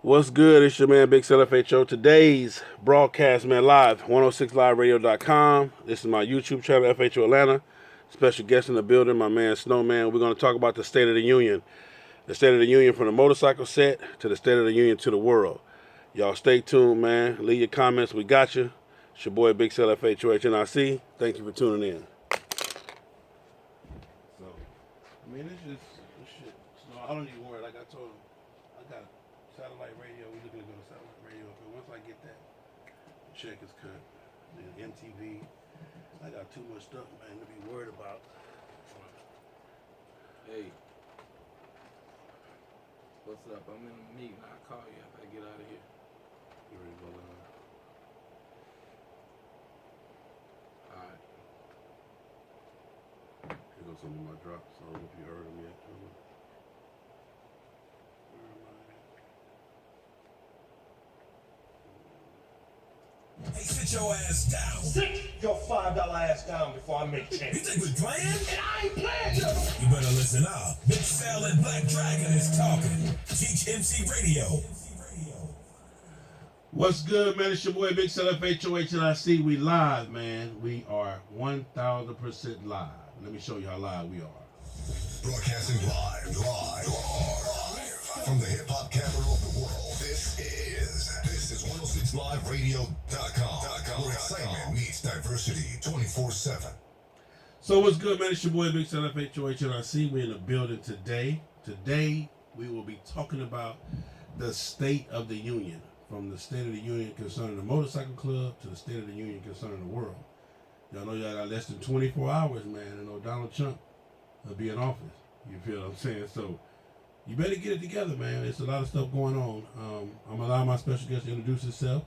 What's good? It's your man Big CLFHO. Today's broadcast, man, live 106liveradio.com. This is my YouTube channel, FHO Atlanta. Special guest in the building, my man Snowman. We're going to talk about the State of the Union. The State of the Union from the motorcycle set to the State of the Union to the world. Y'all stay tuned, man. Leave your comments. We got you. It's your boy Big CLFHO HNIC. Thank you for tuning in. So, I mean, it's just shit. So I don't even worry. Like I told him, I got satellite radio. We're looking to go to satellite radio. But once I get that, the check is cut. Then MTV. I got too much stuff, man, to be worried about. Hey, what's up? I'm in a meeting. I'll call you after I get out of here. You ready to go live? Alright. Here goes some of my drops. I don't know if you heard them yet. Hey, sit your ass down. Sit your $5 ass down before I make change. You think we're playing? And I ain't playing, yo. You better listen up. Big Sal and Black Dragon is talking. Teach MC Radio. What's good, man? It's your boy Big CLFHO HNIC. We live, man. We are 1,000% live. Let me show you how live we are. Broadcasting live from the hip hop capital of the world. This is 106liveradio.com, where excitement meets diversity 24/7. So what's good, man? It's your boy Big CLFHO HNIC. We're in the building today. Today we will be talking about the State of the Union, from the State of the Union concerning the motorcycle club to the State of the Union concerning the world. Y'all know y'all got less than 24 hours, man, and no Donald Trump will be in office. You feel what I'm saying? So you better get it together, man. There's a lot of stuff going on. I'm going to allow my special guest to introduce himself.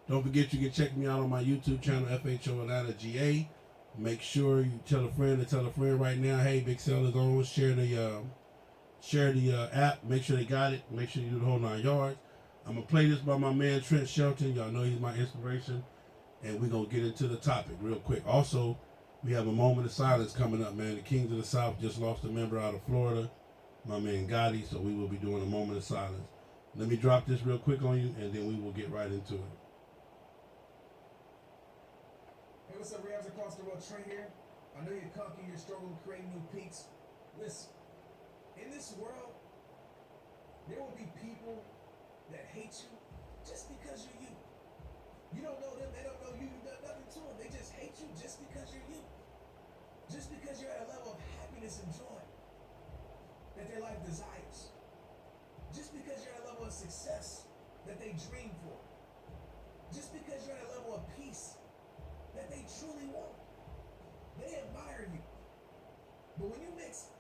Don't forget you can check me out on my YouTube channel, FHO Atlanta GA. Make sure you tell a friend right now, hey, Big Cell is on. Share the app. Make sure they got it. Make sure you do the whole 9 yards. I'm going to play this by my man Trent Shelton. Y'all know he's my inspiration. And we're going to get into the topic real quick. Also, we have a moment of silence coming up, man. The Kings of the South just lost a member out of Florida, my man Gotti, so we will be doing a moment of silence. Let me drop this real quick on you, and then we will get right into it. Hey, what's up, Rams across the world? Trey here. I know you're conquering your struggle to create new peaks. Listen, in this world, there will be people that hate you just because you're you. You don't know them, they don't know you, you've done nothing to them. They just hate you just because you're you. Just because you're at a level of happiness and joy that their life desires. Just because you're at a level of success that they dream for. Just because you're at a level of peace that they truly want. They admire you. But when you mix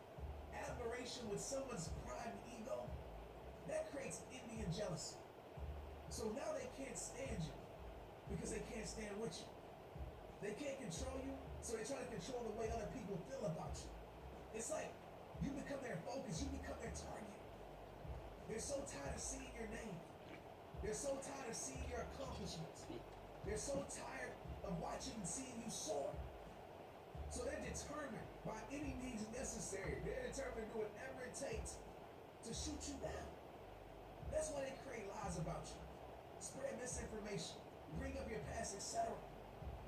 admiration with someone's pride and ego, that creates envy and jealousy. So now they can't stand you because they can't stand with you. They can't control you, so they try to control the way other people feel about you. It's like you become their focus, you become their target. They're so tired of seeing your name. They're so tired of seeing your accomplishments. They're so tired of watching and seeing you soar. So they're determined by any means necessary. They're determined to do whatever it takes to shoot you down. That's why they create lies about you, spread misinformation, bring up your past, etc.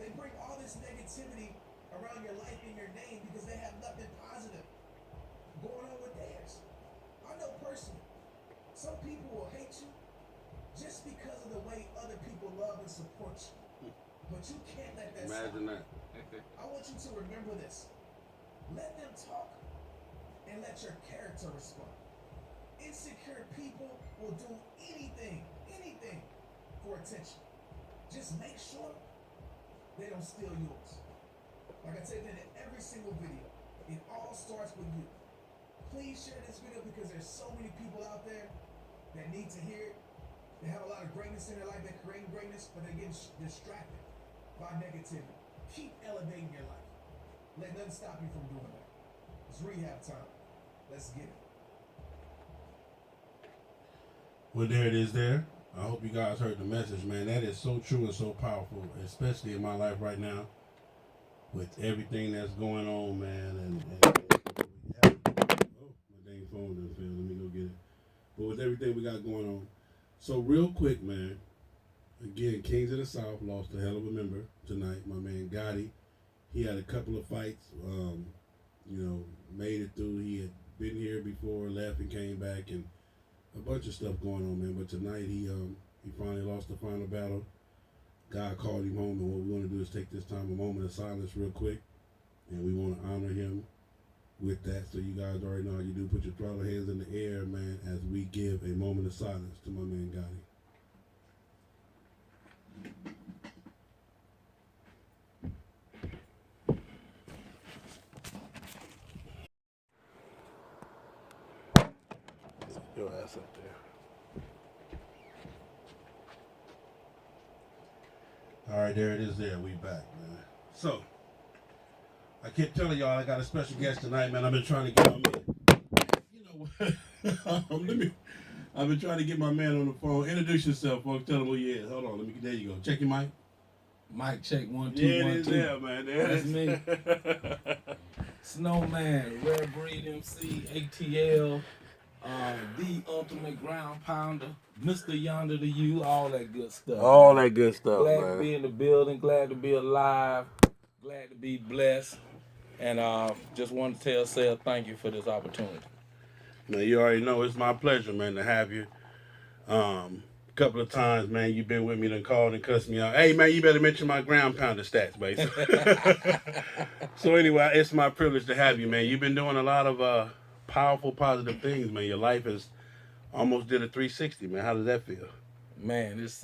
They bring all this negativity around your life and your name because they have nothing positive going on with theirs. I know personally, some people will hate you just because of the way other people love and support you. But you can't let that Imagine stop. that. I want you to remember this. Let them talk and let your character respond. Insecure people will do anything for attention. Just make sure they don't steal yours. Like I said in every single video, it all starts with you. Please share this video because there's so many people out there that need to hear it. They have a lot of greatness in their life, they're creating greatness, but they're getting distracted by negativity. Keep elevating your life. Let nothing stop you from doing that. It's rehab time. Let's get it. Well, there it is there. I hope you guys heard the message, man. That is so true and so powerful, especially in my life right now with everything that's going on, man. Oh, my dang phone didn't fail. Let me go get it. But with everything we got going on. So real quick, man. Again, Kings of the South lost a hell of a member tonight. My man Gotti, he had a couple of fights. Made it through. He had been here before, left and came back, and a bunch of stuff going on, man. But tonight he finally lost the final battle. God called him home, and what we want to do is take this time, a moment of silence, real quick, and we want to honor him with that. So you guys already know how you do. Put your throttle hands in the air, man, as we give a moment of silence to my man Gotti. Your ass up there. All right, there it is. There, we back, man. So, I kept telling y'all I got a special guest tonight, man. I've been trying to get my man. You know what? I've been trying to get my man on the phone. Introduce yourself, folks. Tell him who you is. Hold on, there you go. Check your mic. Mic check 1 2 Yeah, 1 it is 2. there, man. There That's it is. me. Snowman, Rare Breed MC, ATL, the ultimate ground pounder, Mr. Yonder to you, all that good stuff. All that good stuff, Glad man. to be in the building, glad to be alive, glad to be blessed, and just want to say thank you for this opportunity. Now, you already know it's my pleasure, man, to have you. A couple of times, man, you've been with me, done called and cussed me out. Hey, man, you better mention my ground pounder stats, baby. So anyway, it's my privilege to have you, man. You've been doing a lot of powerful, positive things, man. Your life has almost did a 360, man. How does that feel? Man, it's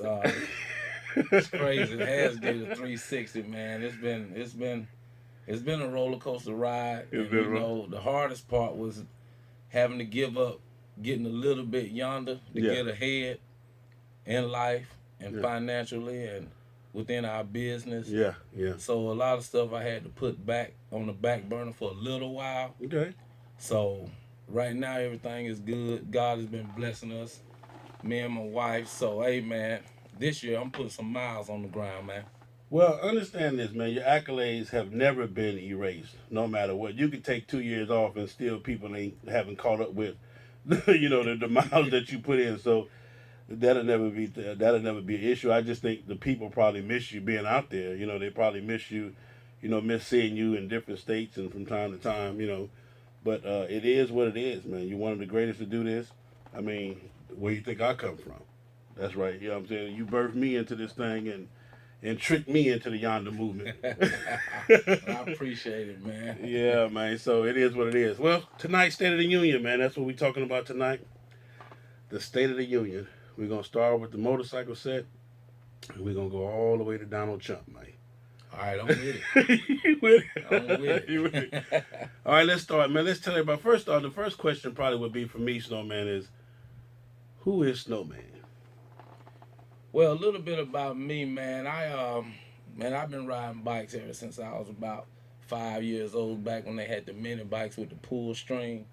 crazy. It has did a 360, man. It's been a roller coaster ride. The hardest part was having to give up, getting a little bit yonder to get ahead in life and financially and within our business. Yeah. So a lot of stuff I had to put back on the back burner for a little while. Okay. So right now everything is good. God has been blessing us, me and my wife. So hey man, this year I'm putting some miles on the ground, man. Well, understand this, man. Your accolades have never been erased, no matter what. You could take 2 years off and still people haven't caught up with, the miles that you put in. So that'll never be an issue. I just think the people probably miss you being out there. They probably miss you, miss seeing you in different states and from time to time. But it is what it is, man. You're one of the greatest to do this. I mean, where you think I come from? That's right. You know what I'm saying? You birthed me into this thing and tricked me into the yonder movement. I appreciate it, man. Yeah, man. So it is what it is. Well, tonight's State of the Union, man. That's what we're talking about tonight. The State of the Union. We're going to start with the motorcycle set, and we're going to go all the way to Donald Trump, man. All right, I'm with it. You with it? I'm with it. You with it? All right, let's start, man. Let's tell everybody. First off, the first question probably would be for me, Snowman, is who is Snowman? Well, a little bit about me, man. I've been riding bikes ever since I was about 5 years old, back when they had the mini bikes with the pull string.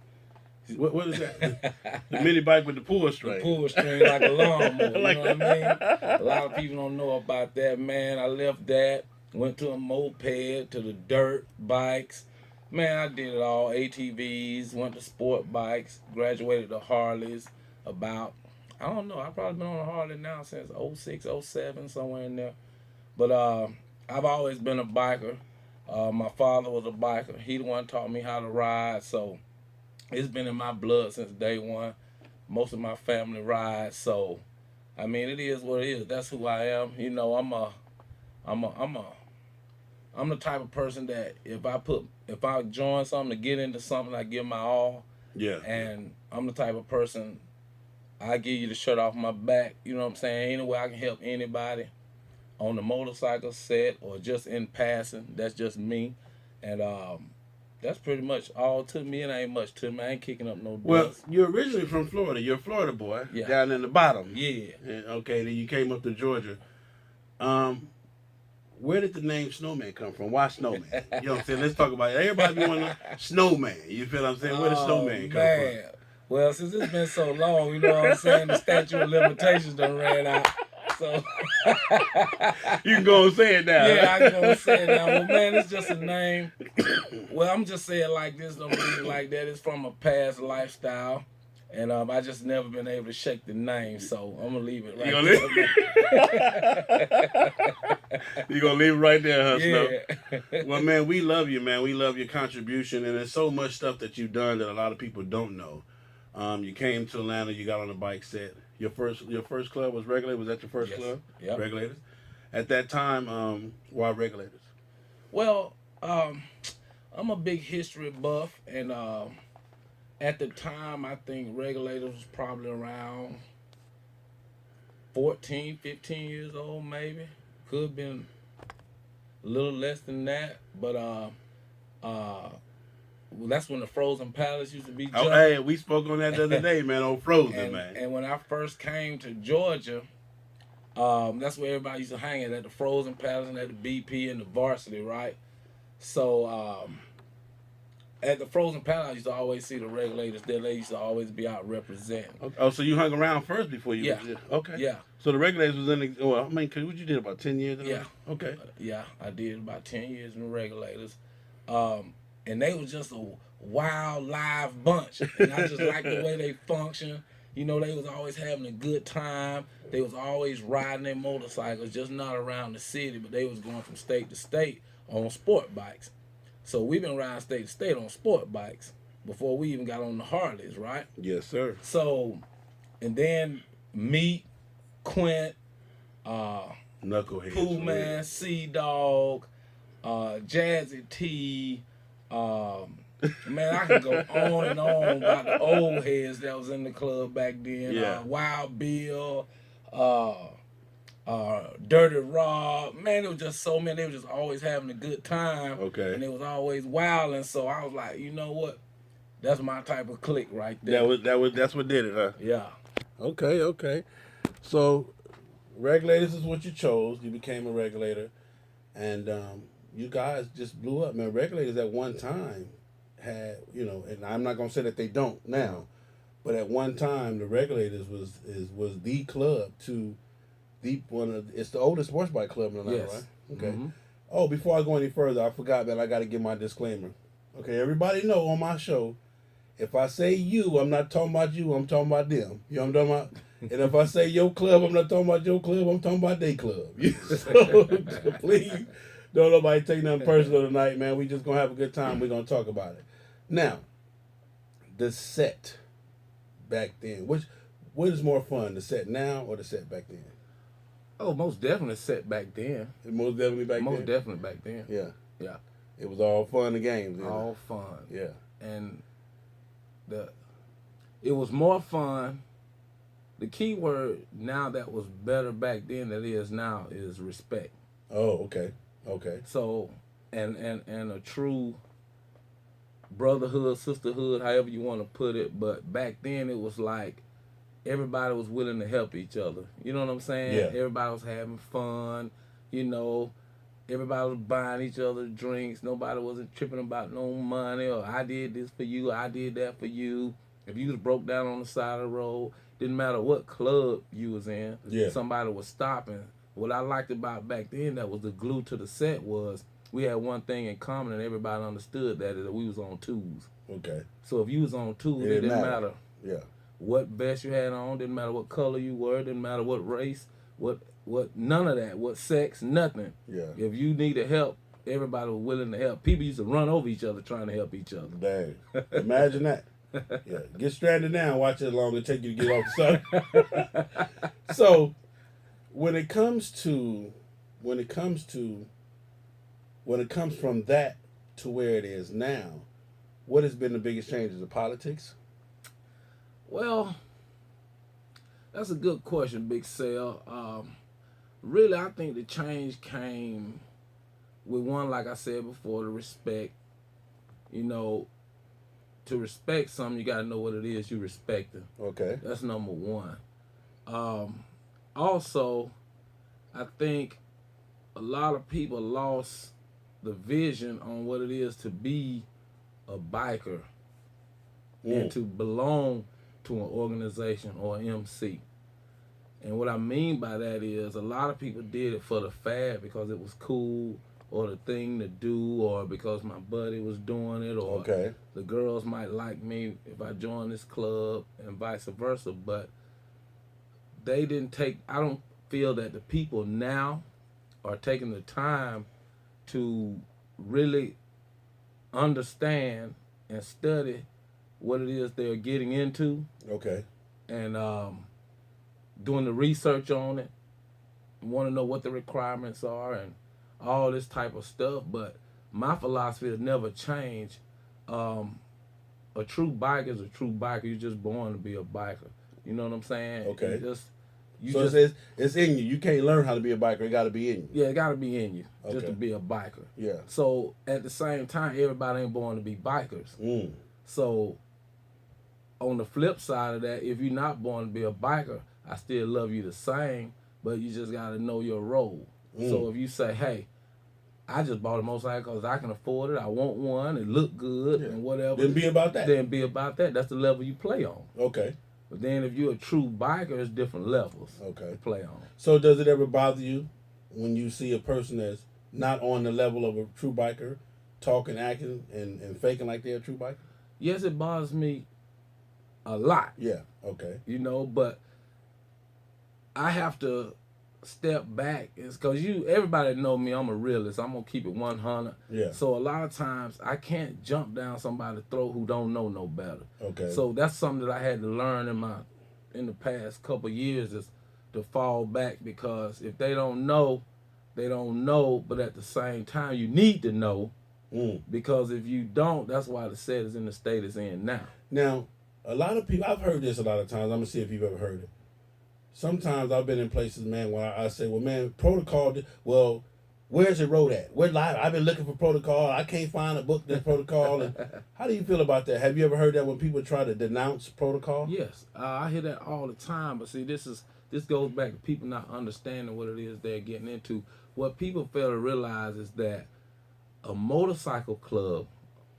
What is that? The mini bike with the pull string. The pull string like a lawnmower, you know what I mean? A lot of people don't know about that, man. I left that, went to a moped, to the dirt bikes. Man, I did it all. ATVs, went to sport bikes, graduated to Harleys about, I don't know, I've probably been on a Harley now since 06, 07, somewhere in there. But I've always been a biker. My father was a biker. He the one taught me how to ride, so it's been in my blood since day one. Most of my family rides, so I mean it is what it is. That's who I am. I'm the type of person that if I join something to get into something, I give my all. Yeah. And I'm the type of person, I give you the shirt off my back. You know what I'm saying? Any way I can help anybody on the motorcycle set or just in passing, that's just me. And that's pretty much all to me. It ain't much to me. I ain't kicking up no dust. Well, you're originally from Florida. You're a Florida boy, down in the bottom. Yeah. And, okay, then you came up to Georgia. Where did the name Snowman come from? Why Snowman? You know what I'm saying? Let's talk about it. Everybody want to know Snowman. You feel what I'm saying? Where did Snowman come from? Well, since it's been so long, you know what I'm saying? The statute of limitations done ran out. So you can go and say it now. Yeah, I can go and say it now. Well, man, it's just a name. Well, I'm just saying like this. Don't read it like that. It's from a past lifestyle. And I just never been able to shake the name, so I'm gonna leave it right You gonna leave it right there, huh, Snow? Yeah. Well, man, we love you, man. We love your contribution, and there's so much stuff that you've done that a lot of people don't know. You came to Atlanta. You got on a bike set. Your first club was Regulators. Was that your first Yes. club? Yep. Regulators. At that time, why Regulators? Well, I'm a big history buff, and at the time, I think Regulators was probably around 14, 15 years old, maybe. Could have been a little less than that, but well, that's when the Frozen Palace used to be. Oh, hey, we spoke on that the other day, man. On Frozen, man. And when I first came to Georgia, that's where everybody used to hang at the Frozen Palace and at the BP and the Varsity, right? So at the Frozen Palace, I used to always see the Regulators there. They used to always be out representing. Oh, so you hung around first before you? Yeah. Okay. Yeah. So the Regulators was in the. Well, I mean, what you did about 10 years? Yeah. Okay. Yeah, I did about 10 years in the Regulators. And they was just a wild, live bunch. And I just liked the way they function. You know, they was always having a good time. They was always riding their motorcycles, just not around the city, but they was going from state to state on sport bikes. So we've been riding state to state on sport bikes before we even got on the Harleys, right? Yes, sir. So, and then Meat, Quint, Knucklehead. Pooh Man, Sea Dog, Jazzy T. Man, I can go on and on about the old heads that was in the club back then. Yeah. Wild Bill, Dirty Rob. Man, it was just so many. They were just always having a good time. Okay. And it was always wilding. So I was like, you know what? That's my type of clique right there. That's what did it, huh? Yeah. Okay. So, Regulators is what you chose. You became a regulator, and you guys just blew up, man. Regulators at one time had, and I'm not gonna say that they don't now, but at one time the Regulators was the club to it's the oldest sports bike club in Atlanta, Yes. right? Okay. Mm-hmm. Oh, before I go any further, I forgot that I got to give my disclaimer. Okay, everybody know on my show, if I say you, I'm not talking about you, I'm talking about them. You know what I'm talking about? And if I say your club, I'm not talking about your club, I'm talking about their club. So please don't nobody take nothing personal tonight, man. We just gonna have a good time. We're gonna talk about it. Now, the set back then. What is more fun, the set now or the set back then? Oh, most definitely set back then. Most definitely back then. Most definitely back then. Yeah. Yeah. It was all fun and games. All fun. Yeah. And it was more fun. The key word now that was better back then than it is now is respect. Oh, okay. So and a true brotherhood, sisterhood, however you want to put it, but back then it was like everybody was willing to help each other. You know what I'm saying? Yeah. Everybody was having fun, everybody was buying each other drinks. Nobody wasn't tripping about no money or I did this for you, I did that for you. If you was broke down on the side of the road, didn't matter what club you was in, somebody was stopping. What I liked about back then that was the glue to the set was we had one thing in common and everybody understood that is that we was on tools. Okay. So if you was on tools, it didn't matter. Yeah. What vest you had on, didn't matter what color you were, didn't matter what race, what none of that, what sex, nothing. Yeah. If you needed help, everybody was willing to help. People used to run over each other trying to help each other. Dang. Imagine that. Yeah. Get stranded now, watch it long it take you to get off the sun. So when it comes from that to where it is now, what has been the biggest changes of politics? Well, that's a good question, Big Sal. Really, I think the change came with one, like I said before, the respect. To respect something, you got to know what it is you respecting. Okay. That's number one. Also, I think a lot of people lost the vision on what it is to be a biker and to belong to an organization or an MC. And what I mean by that is a lot of people did it for the fad because it was cool, or the thing to do, or because my buddy was doing it, or Okay. the girls might like me if I join this club, and vice versa. But they didn't take. I don't feel that the people now are taking the time to really understand and study what it is they're getting into, Okay. and doing the research on it, want to know what the requirements are and all this type of stuff. But my philosophy has never changed. A true biker is a true biker. You're just born to be a biker. You know what I'm saying? Okay. You So just it's in you. You can't learn how to be a biker. It got to be in you. yeah, it got to be in you just Okay. to be a biker. Yeah. So at the same time, everybody ain't born to be bikers. Mm. So on the flip side of that, if you're not born to be a biker, I still love you the same, but you just got to know your role. So if you say, hey, I just bought a motorcycle because I can afford it, I want one, it look good, and whatever. Then be about that. Then be about that. That's the level you play on. Okay. But then if you're a true biker, it's different levels Okay. to play on. So does it ever bother you when you see a person that's not on the level of a true biker, talking, acting, and faking like they're a true biker? Yes, it bothers me a lot. Yeah. Okay. You know, but I have to step back. It's because everybody know me, I'm a realist. I'm gonna keep it 100. Yeah. So a lot of times I can't jump down somebody's throat who don't know no better. Okay. So that's something that I had to learn in the past couple years, is to fall back, because if they don't know, they don't know. But at the same time, you need to know, because if you don't, that's why the set is in the state it's in now. Now, a lot of people, I've heard this a lot of times. I'm gonna see if you've ever heard it. Sometimes I've been in places, man, where I say, well, man, protocol, well, where's it wrote at? Where live? I've been looking for protocol. I can't find a book that's protocol. And how do you feel about that? Have you ever heard that when people try to denounce protocol? Yes, I hear that all the time. But see, this goes back to people not understanding what it is they're getting into. What people fail to realize is that a motorcycle club,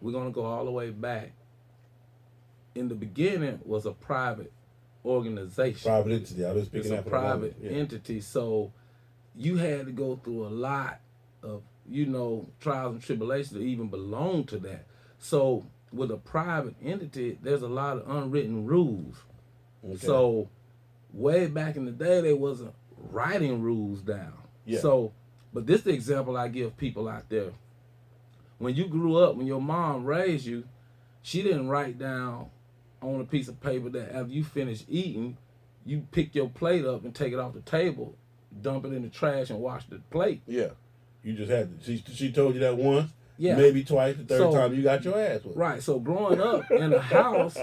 we're gonna go all the way back, in the beginning was a private organization. Private entity. I've been speaking It's a that for a moment. private entity. So you had to go through a lot of, trials and tribulations to even belong to that. So with a private entity, there's a lot of unwritten rules. Okay. So way back in the day, they wasn't writing rules down. Yeah. So, but this is the example I give people out there. When you grew up, when your mom raised you, she didn't write down on a piece of paper that after you finish eating, you pick your plate up and take it off the table, dump it in the trash, and wash the plate. Yeah. You just had to. She told you that once, Yeah. maybe twice, the third So- time you got your ass whipped. Right. So growing up in a house,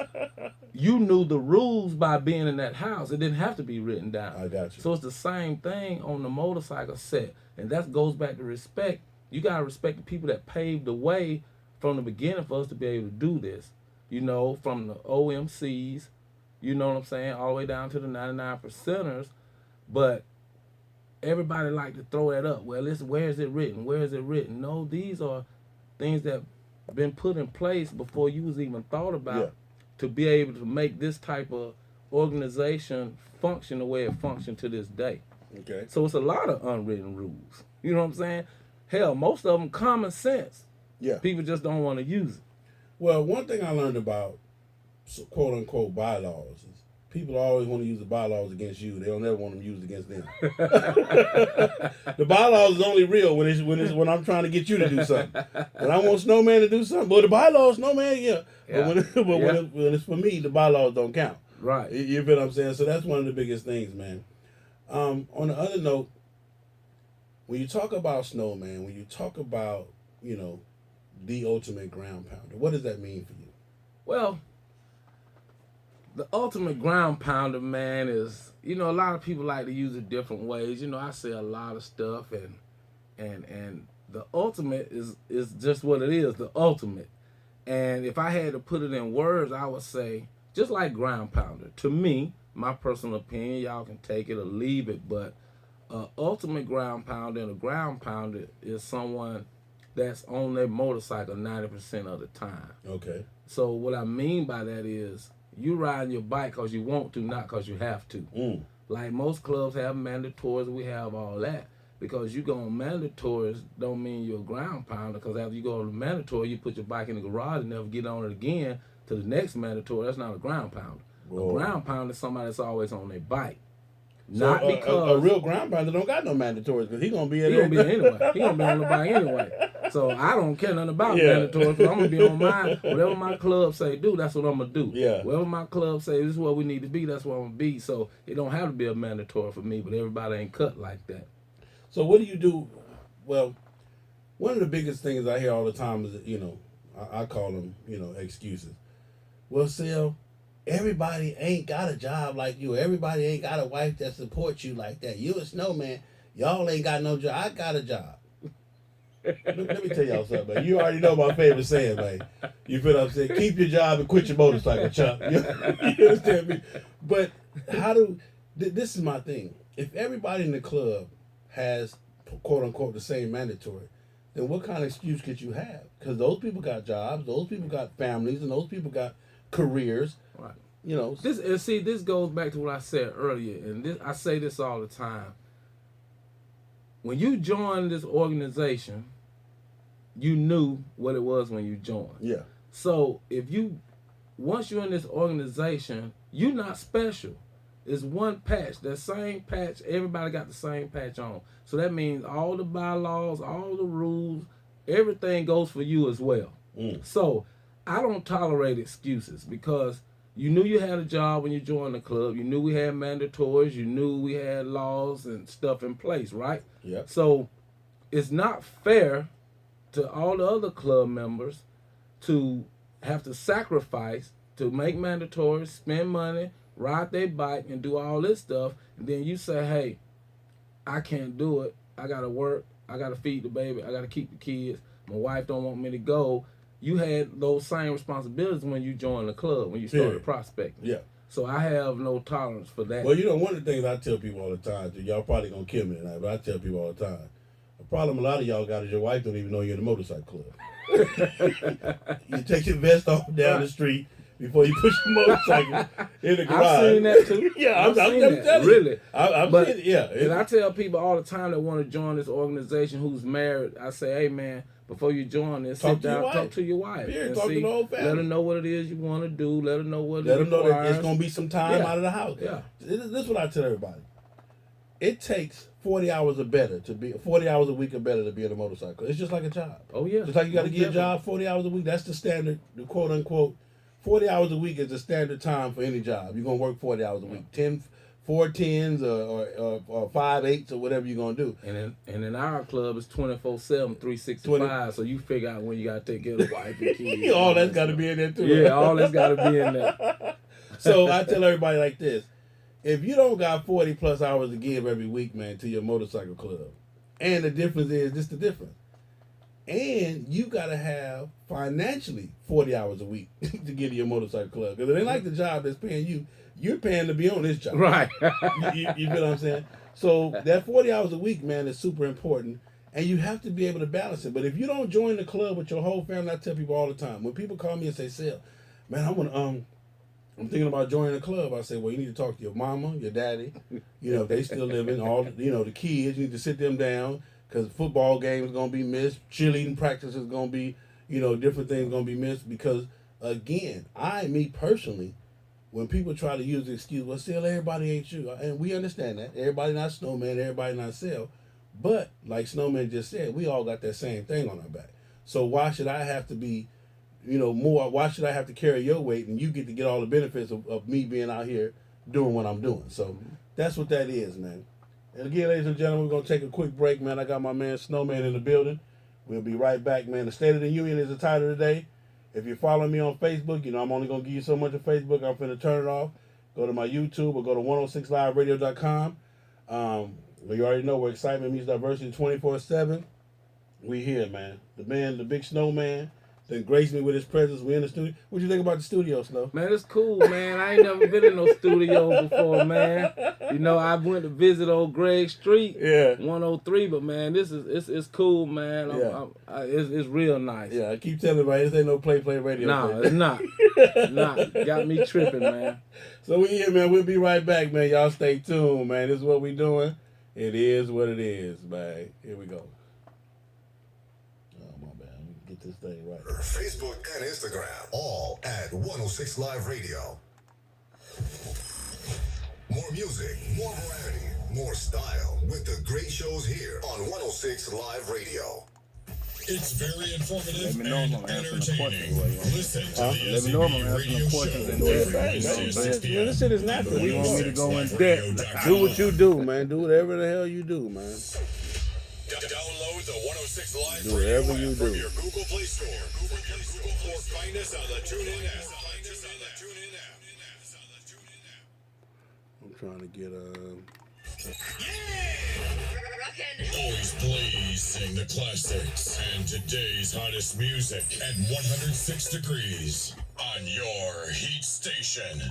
you knew the rules by being in that house. It didn't have to be written down. I got you. So it's the same thing on the motorcycle set. And that goes back to respect. You got to respect the people that paved the way from the beginning for us to be able to do this. From the OMCs, you know what I'm saying, all the way down to the 99 percenters. But everybody like to throw that up. Well, where is it written? Where is it written? No, these are things that have been put in place before you was even thought about to be able to make this type of organization function the way it functions to this day. Okay. So it's a lot of unwritten rules. You know what I'm saying? Hell, most of them common sense. Yeah. People just don't want to use it. Well, one thing I learned about quote unquote bylaws is people always want to use the bylaws against you. They don't ever want them used against them. The bylaws is only real when I'm trying to get you to do something. When I want Snowman to do something, but the bylaws, Snowman, yeah. But when it's for me, the bylaws don't count. Right. You feel what I'm saying? So that's one of the biggest things, man. On the other note, when you talk about Snowman, when you talk about, the ultimate ground pounder, what does that mean for you? Well, the ultimate ground pounder, man, is, a lot of people like to use it different ways. I say a lot of stuff, and the ultimate is just what it is, the ultimate. And if I had to put it in words, I would say, just like ground pounder. To me, my personal opinion, y'all can take it or leave it, but ultimate ground pounder and a ground pounder is someone that's on their motorcycle 90% of the time. Okay. So what I mean by that is you riding your bike because you want to, not because you have to. Like most clubs have mandatories, we have all that. because you go on mandatories don't mean you're a ground pounder, because after you go on the mandatory, you put your bike in the garage and never get on it again to the next mandatory. That's not a ground pounder. Whoa. A ground pounder is somebody that's always on their bike. So Not because a real ground pounder don't got no mandatories, because he gonna be he gonna be there anyway. He gonna be on the bike anyway. So I don't care nothing about mandatory, because I'm gonna be on mine. Whatever my club say do, that's what I'm gonna do. Yeah. Whatever my club say this is what we need to be, that's what I'm gonna be. So it don't have to be a mandatory for me, but everybody ain't cut like that. So what do you do? Well, one of the biggest things I hear all the time is, I call them, excuses. Well, Sil, everybody ain't got a job like you. Everybody ain't got a wife that supports you like that. You a snowman. Y'all ain't got no job. I got a job. Let me tell y'all something, man. You already know my favorite saying, man. You feel what I'm saying? Keep your job and quit your motorcycle, Chuck. You understand me? But this is my thing. If everybody in the club has, quote unquote, the same mandatory, then what kind of excuse could you have? Because those people got jobs, those people got families, and those people got careers. Right. This goes back to what I said earlier, and I say this all the time. When you joined this organization, you knew what it was when you joined. Yeah. So once you're in this organization, you're not special. It's one patch. That same patch, everybody got the same patch on. So that means all the bylaws, all the rules, everything goes for you as well. So I don't tolerate excuses, because you knew you had a job when you joined the club. You knew we had mandatories. You knew we had laws and stuff in place, right? Yeah. So it's not fair to all the other club members to have to sacrifice to make mandatories, spend money, ride their bike, and do all this stuff. And then you say, hey, I can't do it. I got to work. I got to feed the baby. I got to keep the kids. My wife don't want me to go. You had those same responsibilities when you joined the club, when you started prospecting. Yeah. So I have no tolerance for that. Well, one of the things I tell people all the time, y'all probably going to kill me tonight, but I tell people all the time, the problem a lot of y'all got is your wife don't even know you're in a motorcycle club. You take your vest off down the street before you push the motorcycle in the garage. I've seen that too. Yeah, I'm telling you. Really. I've but, seen it, yeah. And I tell people all the time that want to join this organization who's married, I say, hey, man, before you join this, sit down, talk to your wife. Talk to the whole family. Let her know what it is you want to do. Let her know what Let her know that it's going to be some time out of the house. Yeah. This is what I tell everybody. It takes 40 hours or better 40 hours a week or better to be in a motorcycle. It's just like a job. Oh, yeah. Just like you got to get a job 40 hours a week. That's the standard, the quote unquote. 40 hours a week is the standard time for any job. You're going to work 40 hours a week. 4 10s or 5 8s or whatever you're going to do. And in our club, it's 24/7, 365. So you figure out when you got to take care of the wife and kids. All that's got to be in there too. Yeah, all that's got to be in there. So I tell everybody like this. If you don't got 40 plus hours to give every week, man, to your motorcycle club, and the difference is, this the difference. And you got to have financially 40 hours a week to get to your motorcycle club. Because it ain't like the job that's paying you. You're paying to be on this job. Right. you feel what I'm saying? So that 40 hours a week, man, is super important. And you have to be able to balance it. But if you don't join the club with your whole family, I tell people all the time, when people call me and say, Sil, man, I'm thinking about joining the club. I say, well, you need to talk to your mama, your daddy. If they still living, the kids, you need to sit them down. Because football games going to be missed. Cheerleading practice is going to be, different things going to be missed. Because, again, me personally, when people try to use the excuse, well, Sil, everybody ain't you. And we understand that. Everybody not Snowman, everybody not Sil. But, like Snowman just said, we all got that same thing on our back. So why should I have to be, more? Why should I have to carry your weight and you get all the benefits of me being out here doing what I'm doing? So that's what that is, man. And again, ladies and gentlemen, we're going to take a quick break, man. I got my man Snowman in the building. We'll be right back, man. The State of the Union is the title today. If you're following me on Facebook, I'm only going to give you so much of Facebook. I'm finna turn it off. Go to my YouTube or go to 106liveradio.com. You already know where excitement meets diversity 24/7. We here, man. The big Snowman, that graced me with his presence. We in the studio. What you think about the studio, Snow? Man, it's cool, man. I ain't never been in no studio before, man. I went to visit old Greg Street, 103, but man, this is it's cool, man. It's real nice. Yeah, I keep telling everybody this ain't no play radio. No, it's not. Got me tripping, man. So we here, man. We'll be right back, man. Y'all stay tuned, man. This is what we doing. It is what it is, man. Here we go. Oh, my bad. Let me get this thing right. Facebook and Instagram, all at 106 Live Radio. More music, more variety, more style with the great shows here on 106 Live Radio. It's very informative Let me know and if I'm answering the entertaining. questions while you want. Listen to the Let me know if I'm SCB answering radio the show. questions in Hey, depth. man, this shit is natural. You want me to go in depth? Do what you do, man. Do whatever the hell you do, man. Download the 106 Live Do Radio whatever you app from do. your Google Play Store. Or find us on the TuneIn app. I'm trying to get Always blazing the classics and today's hottest music at 106 degrees on your heat station.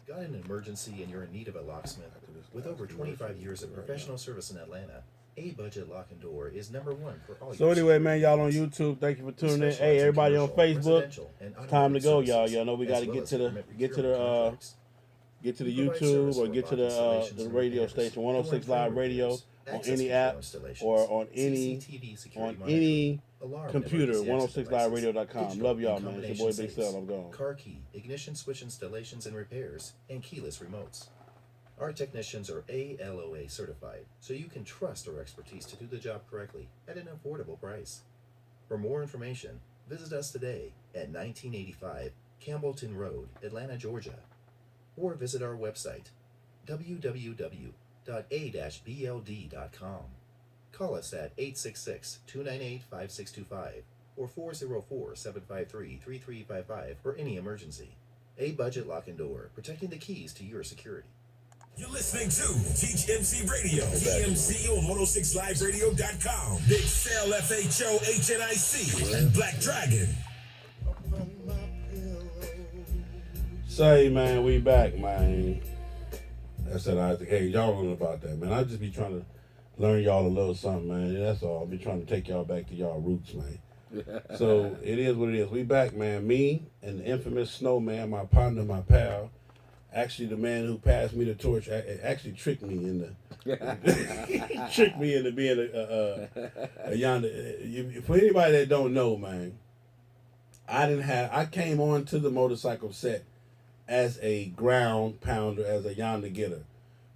Got an emergency and you're in need of a locksmith? With over 25 years of professional service in Atlanta, A Budget Lock and Door is #1 for all So your anyway, man, y'all on YouTube, thank you for tuning in. Hey, everybody on Facebook, it's time to go, y'all. Y'all know we got to get to the YouTube or get to the radio station, 106 Live Radio on any app or on any computer, 106liveradio.com. Love y'all, man. It's your boy Big Cell. I'm gone. Car key, ignition switch installations and repairs, and keyless remotes. Our technicians are ALOA certified, so you can trust our expertise to do the job correctly at an affordable price. For more information, visit us today at 1985 Campbellton Road, Atlanta, Georgia, or visit our website, www.a-bld.com. Call us at 866-298-5625 or 404-753-3355 for any emergency. A Budget Lock and Door, protecting the keys to your security. You're listening to Teach MC Radio, TMC on 106liveradio.com. Big Cell, FHO, HNIC, and Black Dragon. Say, man, we back, man. That's it, Isaac. Hey, y'all don't know about that, man. I just be trying to learn y'all a little something, man. That's all. I be trying to take y'all back to y'all roots, man. So it is what it is. We back, man. Me and the infamous Snowman, my partner, my pal. Actually, the man who passed me the torch actually tricked me into being a yonder. For anybody that don't know, man, I came on to the motorcycle set as a ground pounder, as a yonder getter.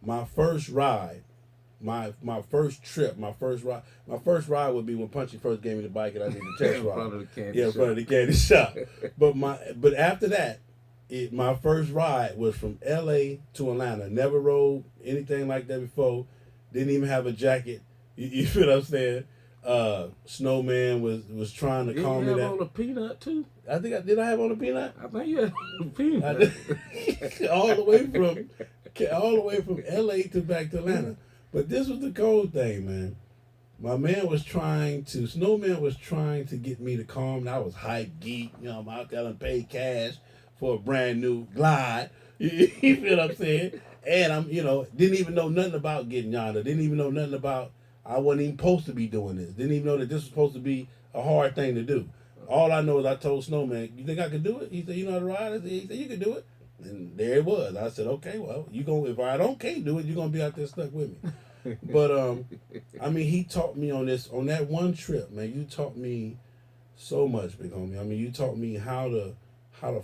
My first ride, my first trip, my first ride would be when Punchy first gave me the bike and I did the test ride. In front of the candy in front of the candy shop. But after that, my first ride was from LA to Atlanta. Never rode anything like that before. Didn't even have a jacket. You feel what I'm saying? Snowman was trying to calm me down. Did you have on a peanut too? I think did I have on a peanut? I think you had on a peanut. all the way from LA to back to Atlanta. But this was the cold thing, man. Snowman was trying to get me to calm. I was hype geek. I'm out there and pay cash for a brand new Glide. You feel what I'm saying? And I'm, didn't even know nothing about getting yonder. Didn't even know nothing about, I wasn't even supposed to be doing this. Didn't even know that this was supposed to be a hard thing to do. All I know is I told Snowman, you think I could do it? He said, you know how to ride? He said, you can do it. And there it was. I said, okay, well, if I can't do it, you're going to be out there stuck with me. But, he taught me on that one trip, man. You taught me so much, big homie. You taught me how to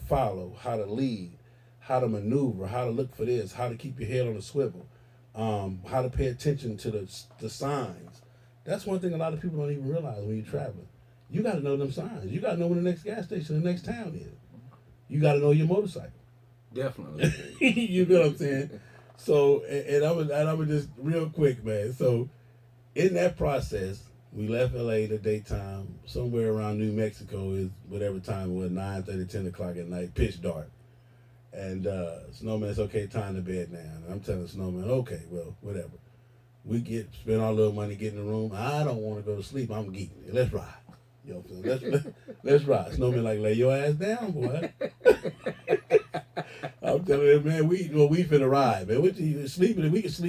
follow, how to lead, how to maneuver, how to look for this, how to keep your head on a swivel, how to pay attention to the signs. That's one thing a lot of people don't even realize when you're traveling. You got to know them signs. You got to know when the next gas station, the next town is. You got to know your motorcycle. Definitely. You know what I'm saying? So, and I was just real quick, man. So, in that process, we left LA the daytime, somewhere around New Mexico is whatever time it was, 9:30, 10 o'clock at night, pitch dark. And Snowman, it's okay, time to bed now. And I'm telling Snowman, okay, well, whatever. We spend our little money, get in the room. I don't want to go to sleep. I'm geeking. Let's ride. You know what I'm saying? Let's ride. Snowman like, lay your ass down, boy. I'm telling you, man, we finna ride, man. We can sleep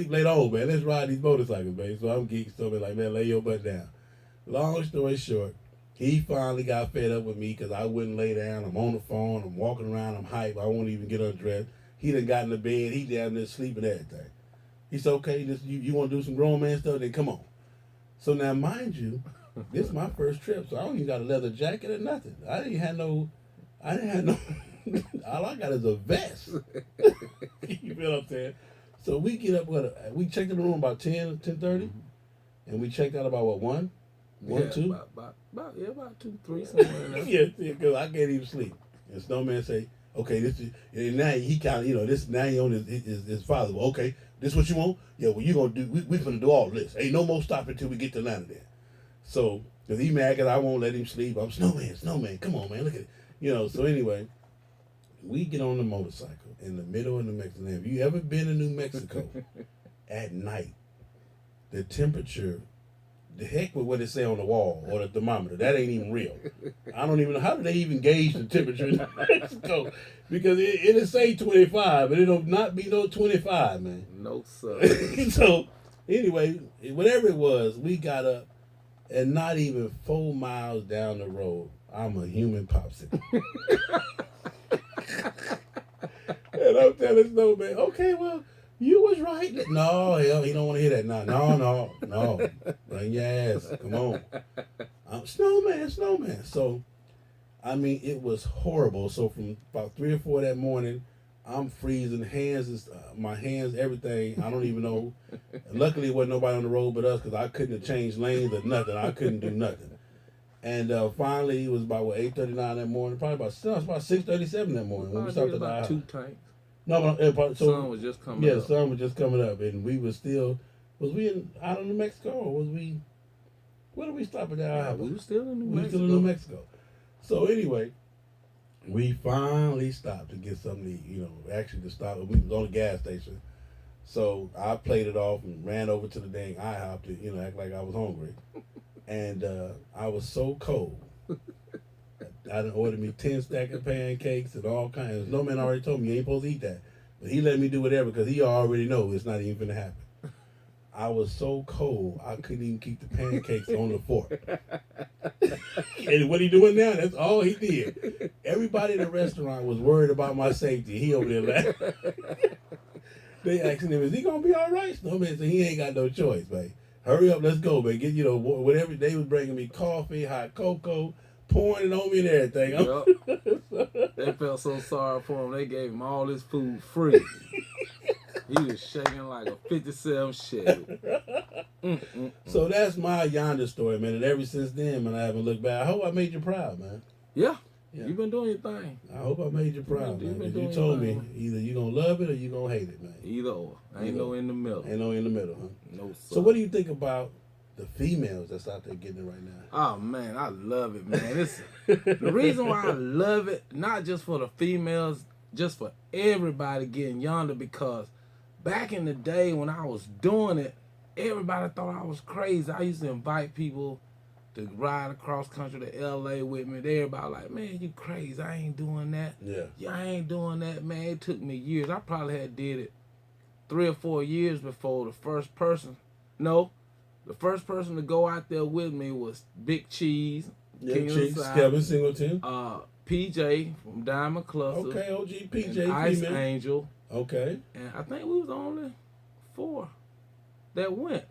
later on, man. Let's ride these motorcycles, man. So I'm geeking. Snowman like, man, lay your butt down. Long story short, he finally got fed up with me because I wouldn't lay down. I'm on the phone. I'm walking around. I'm hype. I won't even get undressed. He done got in the bed. He down there sleeping everything. He said, okay, this you want to do some grown man stuff? Then come on. So now, mind you, this is my first trip, so I don't even got a leather jacket or nothing. I didn't have no. All I got is a vest. You feel what I'm saying? So we get up. We checked in the room about 10:30, and we checked out about what 1, 2. About 2, 3 somewhere in there. Yeah, because I can't even sleep. And Snowman say, okay, this is, and now he kind of, this now he on his father. Well, okay, this what you want? Yeah, well, you gonna do? We gonna do all this. Ain't no more stopping until we get to Atlanta there. So, because he mad because I won't let him sleep. I'm Snowman, come on, man, look at it. So anyway, we get on the motorcycle in the middle of New Mexico. Now, if you ever been to New Mexico at night, the temperature, the heck with what it say on the wall or the thermometer, that ain't even real. I don't even know, how do they even gauge the temperature in New Mexico? Because it'll say 25, but it'll not be no 25, man. No, sir. So, anyway, whatever it was, we got up, and not even 4 miles down the road, I'm a human popsicle. And I'm telling Snowman, okay, well, you was right. No, hell, he don't want to hear that. No. Bring your ass. Come on. Snowman. So, I mean, it was horrible. So from about 3 or 4 that morning, I'm freezing. My hands, everything. I don't even know. Luckily, there wasn't nobody on the road but us because I couldn't have changed lanes or nothing. I couldn't do nothing. And finally, it was about 8:39 that morning. Probably about 6:37 that morning when we stopped at the about house. 2 tanks. No, so sun was just coming up. Yeah, sun was just coming up, and we was still. Was we out in New Mexico, or was we? Where did we stop at that house? We were still in New Mexico. We were still in New Mexico. So anyway, we finally stopped to get something to eat. Actually to stop. We was on the gas station, so I played it off and ran over to the dang IHOP to act like I was hungry, and I was so cold. I done ordered me 10 stack of pancakes and all kinds. Snowman already told me you ain't supposed to eat that. But he let me do whatever because he already know it's not even going to happen. I was so cold, I couldn't even keep the pancakes on the fork. And what he doing now, that's all he did. Everybody in the restaurant was worried about my safety. He over there laughing. They asking him, is he going to be all right? Snowman said, he ain't got no choice, man. Hurry up, let's go, man. Get, whatever. They was bringing me coffee, hot cocoa, pouring it on me and everything. Yep. They felt so sorry for him. They gave him all his food free. He was shaking like a 57 Chevy. So that's my yonder story, man. And ever since then, man, I haven't looked back. I hope I made you proud, man. Yeah. You've been doing your thing. I hope I made you proud, man. You told me either you gonna love it or you gonna hate it, man. Either or. Ain't no in the middle. Ain't no in the middle, huh? No, sir. So what do you think about the females that's out there getting it right now? Oh man, I love it, man. The reason why I love it, not just for the females, just for everybody getting yonder, because back in the day when I was doing it, everybody thought I was crazy. I used to invite people to ride across country to LA with me. Everybody like, man, you crazy. I ain't doing that. Yeah, I ain't doing that, man. It took me years. I probably had did it 3 or 4 years before the first person to go out there with me was Big Cheese, King of the South, Kevin Singleton, PJ from Diamond Cluster. Okay, OG PJ, and Ice female. Angel. Okay. And I think we was the only 4 that went.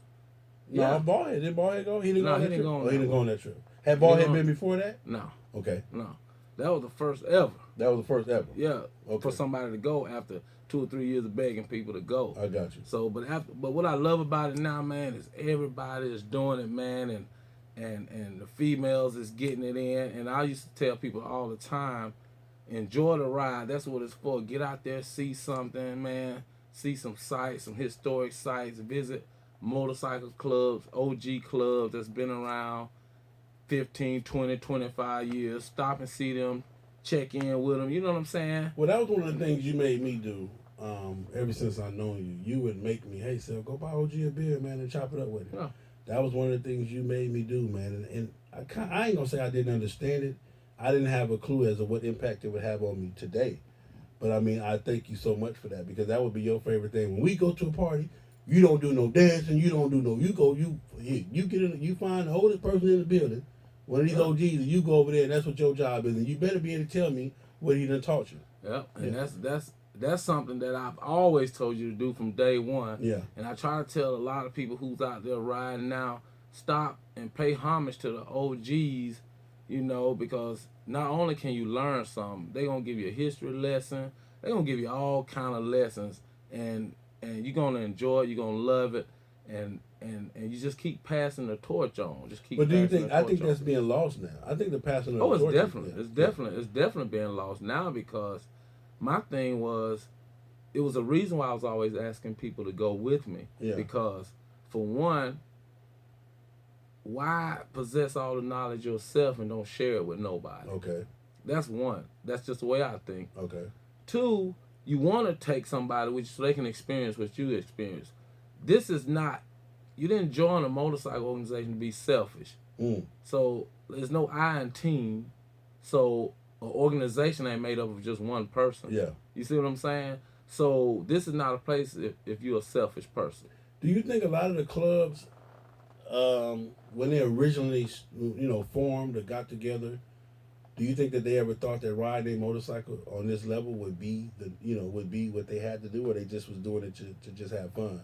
No, Ballhead. Did Ballhead go? He didn't go on that trip? He didn't go on that trip. Had Ballhead been before that? No. Okay. No. That was the first ever. That was the first ever? Yeah. Okay. For somebody to go after 2 or 3 years of begging people to go. I got you. So, but what I love about it now, man, is everybody is doing it, man, and the females is getting it in. And I used to tell people all the time, enjoy the ride. That's what it's for. Get out there, see something, man. See some sights, some historic sites. Visit motorcycle clubs, OG clubs that's been around 15, 20, 25 years. Stop and see them. Check in with them. You know what I'm saying? Well, that was one of the things you made me do. Ever since I known you, you would make me, hey, Sel, go buy OG a beer, man, and chop it up with him. Yeah. That was one of the things you made me do, man. And I ain't gonna say I didn't understand it. I didn't have a clue as to what impact it would have on me today. But I mean, I thank you so much for that, because that would be your favorite thing. When we go to a party, you don't do no dancing. You don't do no. You get in. You find the oldest person in the building, one of these OGs, and you go over there, and that's what your job is. And you better be able to tell me what he done taught you. Yep. And that's something that I've always told you to do from day one. Yeah. And I try to tell a lot of people who's out there riding now, stop and pay homage to the OGs, you know, because not only can you learn something, they're going to give you a history lesson. They're going to give you all kind of lessons, and you're going to enjoy it. You're going to love it. And you just keep passing the torch on. Just keep. But do you passing think? the I torch think on. that's being lost now. I think the passing of Oh, the it's torch. definitely, it's definitely being lost now, because my thing was, it was a reason why I was always asking people to go with me. Yeah. Because for one, why possess all the knowledge yourself and don't share it with nobody? Okay. That's one. That's just the way I think. Okay. Two, you want to take somebody with you so they can experience what you experience. This is not. You didn't join a motorcycle organization to be selfish. So there's no I in team. So an organization ain't made up of just one person. Yeah. You see what I'm saying? So this is not a place if you're a selfish person. Do you think a lot of the clubs, when they originally, formed or got together, do you think that they ever thought that riding a motorcycle on this level would be would be what they had to do, or they just was doing it to just have fun?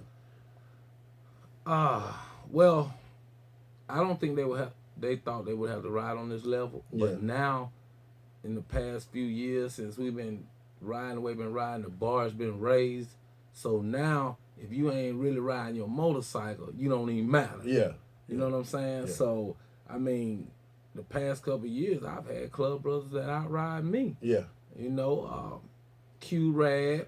Well, I don't think they thought they would have to ride on this level. Yeah. But now, in the past few years, since we've been riding the way we've been riding, the bar's been raised. So now, if you ain't really riding your motorcycle, you don't even matter. Yeah. You know what I'm saying? Yeah. So, I mean, the past couple of years, I've had club brothers that outride me. Yeah. You know, Q-Rad.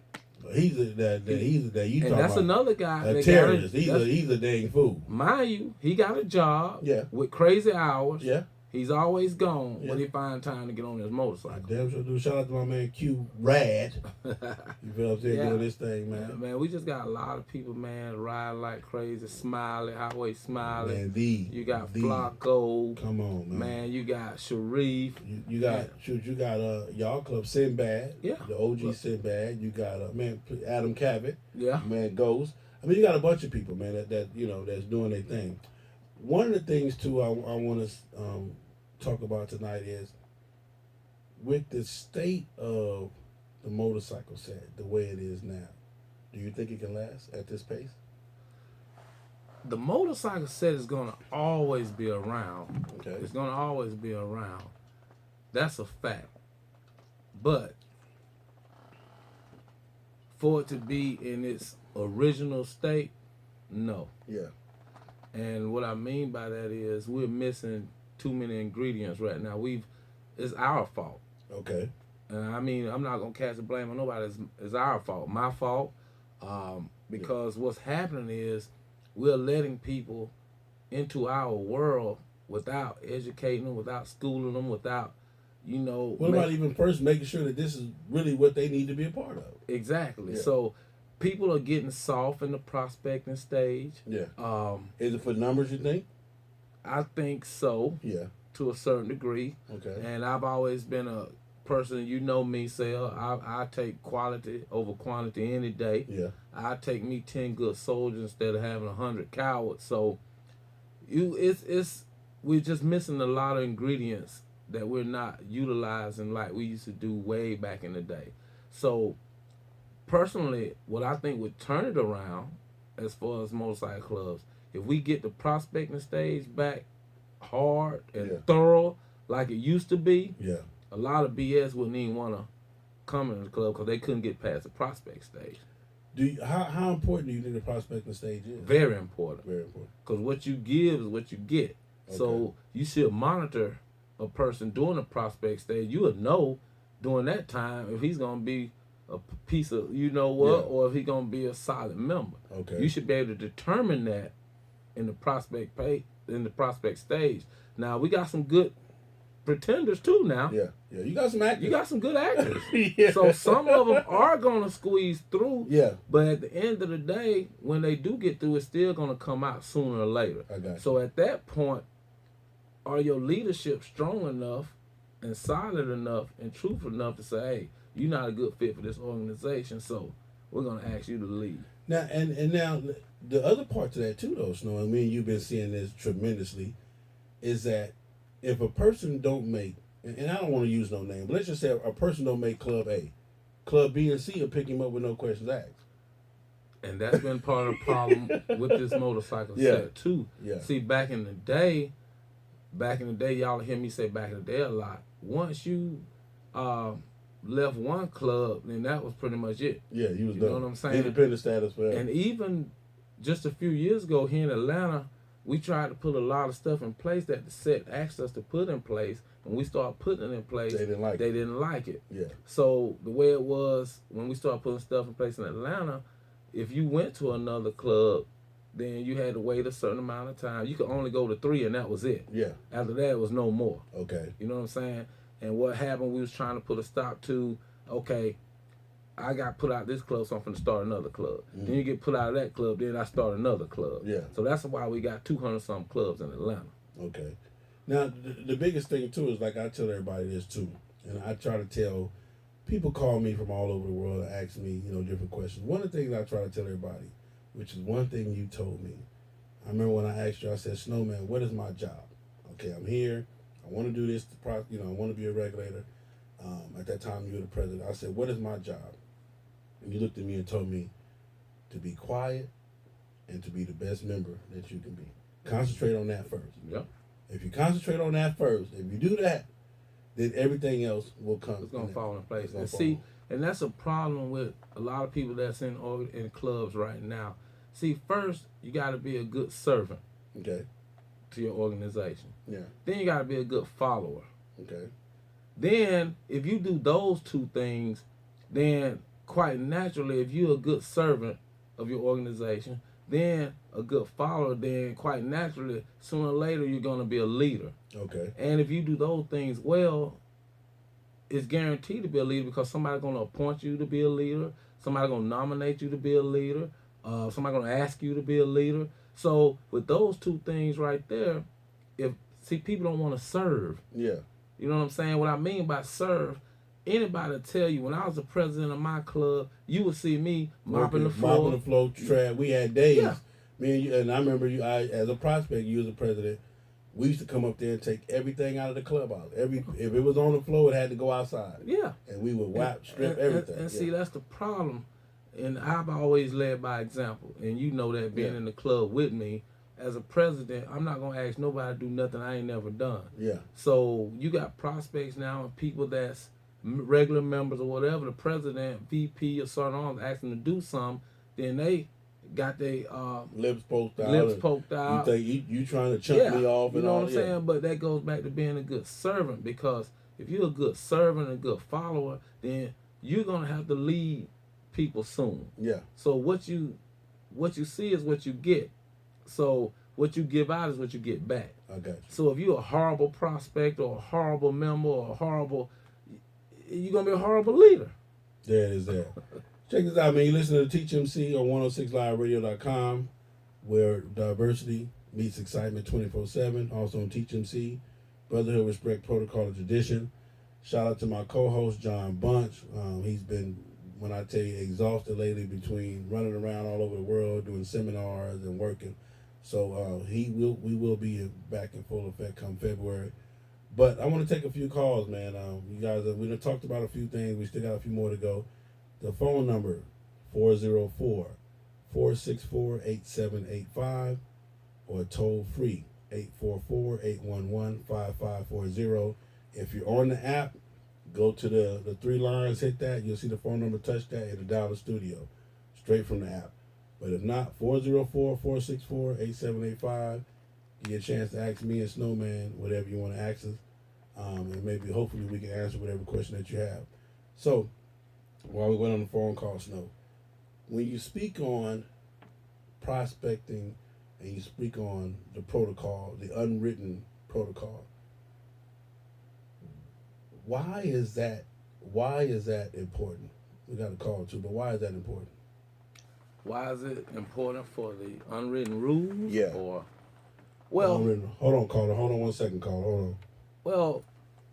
He's a that you And talking that's about another guy. a that terrorist. got He's a dang fool. Mind you, he got a job. Yeah. With crazy hours. Yeah. He's always gone, Yeah. but he find time to get on his I motorcycle. damn sure do. Shout out to my man Q Rad. You feel what I'm saying? Yeah. Doing this thing, man. Man, we just got a lot of people, man, riding like crazy. Smiley, Highway Smiley. Man, You got Flacco. Come on, man. Man, you got Sharif. You got y'all club Sinbad. Yeah. The OG Sinbad. You got Adam Cabot. Yeah. Man Ghost. I mean, you got a bunch of people, man, that that's doing their thing. One of the things too I want to talk about tonight is with the state of the motorcycle set the way it is now. Do you think it can last at this pace? The motorcycle set is going to always be around. Okay. It's going to always be around. That's a fact. But for it to be in its original state, no. Yeah. And what I mean by that is we're missing too many ingredients right now. It's our fault. Okay. And I mean, I'm not gonna cast the blame on nobody. It's our fault, my fault, because what's happening is we're letting people into our world without educating them, without schooling them, without, What about even first making sure that this is really what they need to be a part of? Exactly. Yeah. So people are getting soft in the prospecting stage. Yeah. Is it for numbers, you think? I think so. Yeah. To a certain degree. Okay. And I've always been a person, me, Sal. I take quality over quantity any day. Yeah. I take me 10 good soldiers instead of having 100 cowards. So we're just missing a lot of ingredients that we're not utilizing like we used to do way back in the day. So personally, what I think would turn it around as far as motorcycle clubs, if we get the prospecting stage back hard and thorough like it used to be, a lot of BS wouldn't even want to come in the club because they couldn't get past the prospect stage. How important do you think the prospecting stage is? Very important. Very important. Because what you give is what you get. Okay. So you should monitor a person during the prospect stage. You would know during that time if he's going to be a piece of or if he's going to be a solid member. Okay. You should be able to determine that in the prospect stage. Now we got some good pretenders too now. Yeah. You got some actors. You got some good actors. Yeah. So some of them are gonna squeeze through. Yeah. But at the end of the day, when they do get through, it's still gonna come out sooner or later. I got you. So at that point, are your leadership strong enough and solid enough and truthful enough to say, hey, you're not a good fit for this organization, so we're gonna ask you to leave. Now and now the other part to that too, though, Snow, and me and you've been seeing this tremendously, is that if a person don't make, and I don't want to use no name, but let's just say a person don't make Club A, Club B and C will pick him up with no questions asked. And that's been part of the problem with this motorcycle Yeah. set too. Yeah. See, back in the day, y'all hear me say back in the day a lot. Once you left one club, then that was pretty much it. Yeah, he was You done. know what I'm saying? Independent status for him. And even just a few years ago here in Atlanta, we tried to put a lot of stuff in place that the set asked us to put in place. When we started putting it in place, They didn't like it. Yeah. So the way it was when we started putting stuff in place in Atlanta, if you went to another club, then you had to wait a certain amount of time. You could only go to 3 and that was it. Yeah. After that, it was no more. Okay. You know what I'm saying? And what happened, we was trying to put a stop to, okay, I got put out this club, so I'm finna start another club. Then you get put out of that club, then I start another club. Yeah. So that's why we got 200-something clubs in Atlanta. Okay. Now, the biggest thing, too, is like I tell everybody this, too. And I try to tell, people call me from all over the world and ask me, different questions. One of the things I try to tell everybody, which is one thing you told me. I remember when I asked you, I said, Snowman, what is my job? Okay, I'm here. I want to do this. I want to be a regulator. At that time, you were the president. I said, what is my job? And you looked at me and told me to be quiet and to be the best member that you can be. Concentrate on that first. Yep. If you concentrate on that first, if you do that, then everything else will come. It's gonna fall in place. And fall. see, and that's a problem with a lot of people that's in clubs right now. See, first you got to be a good servant. Okay. To your organization. Yeah. Then you got to be a good follower. Okay. Then if you do those two things, then quite naturally, if you're a good servant of your organization, then a good follower, then quite naturally, sooner or later, you're going to be a leader. Okay. And if you do those things well, it's guaranteed to be a leader because somebody's going to appoint you to be a leader. Somebody's going to nominate you to be a leader. Somebody's going to ask you to be a leader. So with those two things right there, people don't want to serve. Yeah. You know what I'm saying? What I mean by serve, anybody tell you, when I was the president of my club, you would see me mopping the floor. Trash. We had days. Yeah. Me and you, and I remember you. As a prospect, you as a president, we used to come up there and take everything out of the clubhouse. If it was on the floor, it had to go outside. Yeah. And we would strip everything. And see, that's the problem. And I've always led by example. And you know that being in the club with me. As a president, I'm not going to ask nobody to do nothing I ain't never done. Yeah. So you got prospects now and people that's regular members or whatever, the president, VP, or certain arms ask them to do something, then they got their lips poked out. You think you trying to chunk me off? You know what I'm saying? But that goes back to being a good servant, because if you're a good servant and a good follower, then you're going to have to lead people soon. Yeah. So what you see is what you get. So what you give out is what you get back. I got you. So if you're a horrible prospect or a horrible member or you're going to be a horrible leader. There it is there. Check this out, man. You listen to Teach MC on 106liveradio.com, where diversity meets excitement 24/7. Also on Teach MC, Brotherhood, Respect, Protocol, and Tradition. Shout out to my co-host, John Bunch. He's been, when I tell you, exhausted lately between running around all over the world, doing seminars and working. So we will be back in full effect come February. But I want to take a few calls, man. You guys, we done talked about a few things. We still got a few more to go. The phone number, 404-464-8785, or toll free, 844-811-5540. If you're on the app, go to the three lines, hit that. You'll see the phone number, touch that, it'll dial the studio straight from the app. But if not, 404-464-8785. Get a chance to ask me and Snowman whatever you want to ask us. And maybe, hopefully, we can answer whatever question that you have. So, while we went on the phone call, Snow, when you speak on prospecting and you speak on the protocol, the unwritten protocol, why is that important? We got a call too, but why is that important? Why is it important for the unwritten rules? Yeah. Well, hold on, caller. Hold on 1 second, caller. Hold on. Well,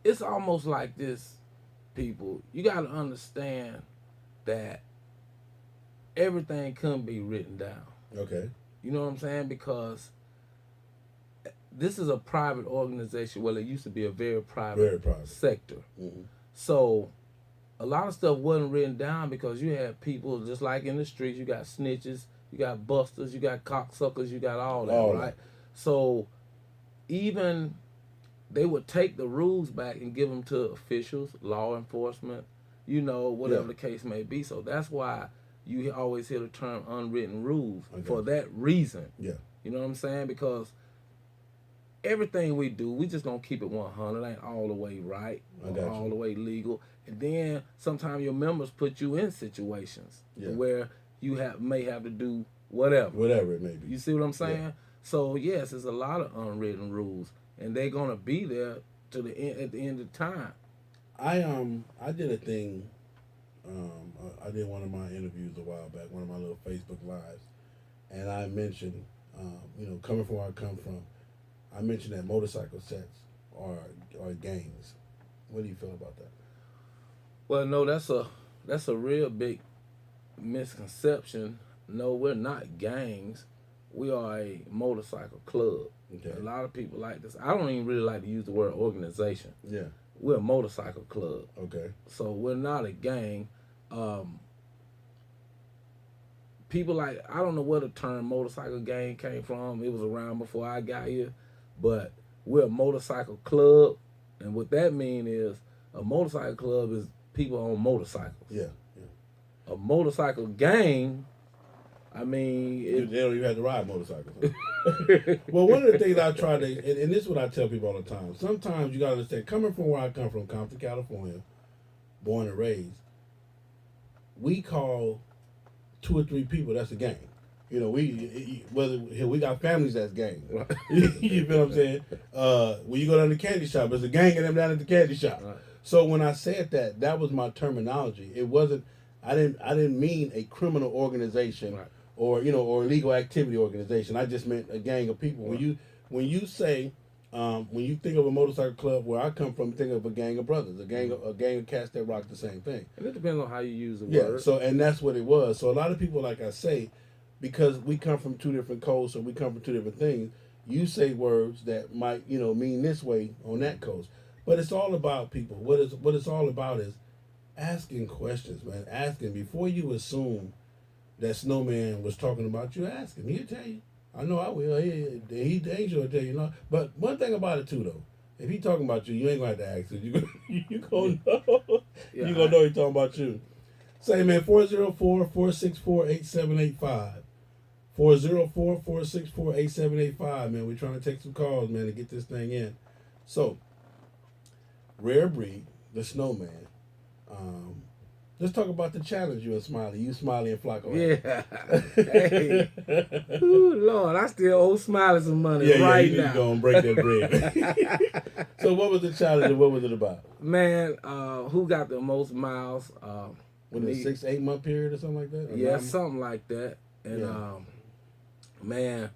it's almost like this, people. You got to understand that everything can be written down. Okay. You know what I'm saying? Because this is a private organization. Well, it used to be a very private sector. Mm-hmm. So a lot of stuff wasn't written down because you had people just like in the streets. You got snitches, you got busters, you got cocksuckers, you got all that, All right? So even they would take the rules back and give them to officials, law enforcement, whatever the case may be. So that's why you always hear the term unwritten rules for that reason. Yeah. You know what I'm saying? Because everything we do, we just gonna keep it 100. Ain't all the way right, or all the way legal. And then sometimes your members put you in situations where you may have to do whatever it may be. You see what I'm saying? Yeah. So yes, there's a lot of unwritten rules, and they're gonna be there to the end at the end of time. I did a thing. I did one of my interviews a while back, one of my little Facebook lives, and I mentioned, coming from where I come from, I mentioned that motorcycle sets are gangs. What do you feel about that? Well, no, that's a real big misconception. No, we're not gangs. We are a motorcycle club. Okay. A lot of people like this. I don't even really like to use the word organization. Yeah. We're a motorcycle club. Okay. So we're not a gang. People I don't know where the term motorcycle gang came from. It was around before I got here. But we're a motorcycle club. And what that means is a motorcycle club is people on motorcycles. Yeah. A motorcycle gang, I mean... They don't even have to ride motorcycles. Well, one of the things I try to... And this is what I tell people all the time. Sometimes you got to understand, coming from where I come from, Compton, California, born and raised, we call 2 or 3 people, that's a gang. We got families that's gangs. You feel what I'm saying? When you go down to the candy shop, there's a gang of them down at the candy shop. Right. So when I said that was my terminology. It wasn't. I didn't mean a criminal organization, right, or illegal activity organization. I just meant a gang of people. Right. When you say when you think of a motorcycle club where I come from, think of a gang of brothers, a gang of cats that rock the same thing. And it depends on how you use the word. Yeah. So and that's what it was. So a lot of people, like I say, because we come from 2 different coasts or we come from 2 different things, you say words that might, mean this way on that coast. But it's all about people. What it's all about is asking questions, man. Asking before you assume that Snowman was talking about you. Ask him. He'll tell you. I know I will. He ain't sure to tell you no. But one thing about it too, though, if he talking about you, you ain't gonna have to ask him. You gonna know. Yeah, you gonna know he talking about you. Say, man, 404-464-8785. 404-464-8785, man. We're trying to take some calls, man, to get this thing in. So, Rare Breed, the Snowman. Let's talk about the challenge you and Smiley. You, Smiley, and Flacco. Yeah. Hey. Ooh, Lord, I still owe Smiley some money right now. You need to go and break that bread. So what was the challenge and what was it about? Man, who got the most miles? Was it a 6-8 month period or something like that? Yeah, something like that. And man,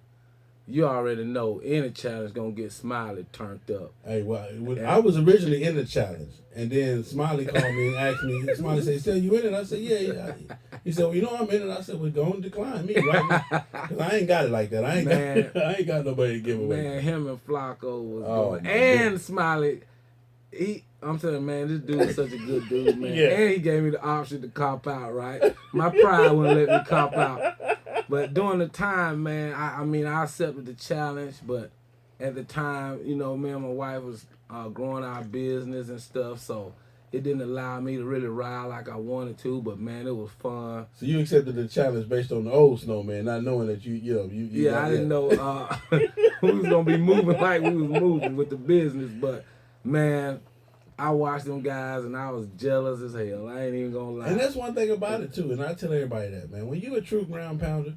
you already know any challenge gonna get Smiley turned up. Hey, well, I was originally in the challenge, and then Smiley called me and asked me. Smiley said, "Still you in it?" I said, "Yeah." He said, "Well, I'm in it." I said, "Well, go and decline me right now, because I ain't got it like that. I ain't got nobody to give away." Man, him and Flacco was going, and goodness. Smiley, I'm telling man, this dude is such a good dude, man. Yeah. And he gave me the option to cop out, right? My pride wouldn't let me cop out. But during the time, man, I accepted the challenge, but at the time, me and my wife was growing our business and stuff, so it didn't allow me to really ride like I wanted to, but man, it was fun. So you accepted the challenge based on the old Snowman, not knowing that you I didn't know we was going to be moving like we was moving with the business, but man, I watched them guys and I was jealous as hell. I ain't even gonna lie. And that's one thing about it too, and I tell everybody that, man. When you a true ground pounder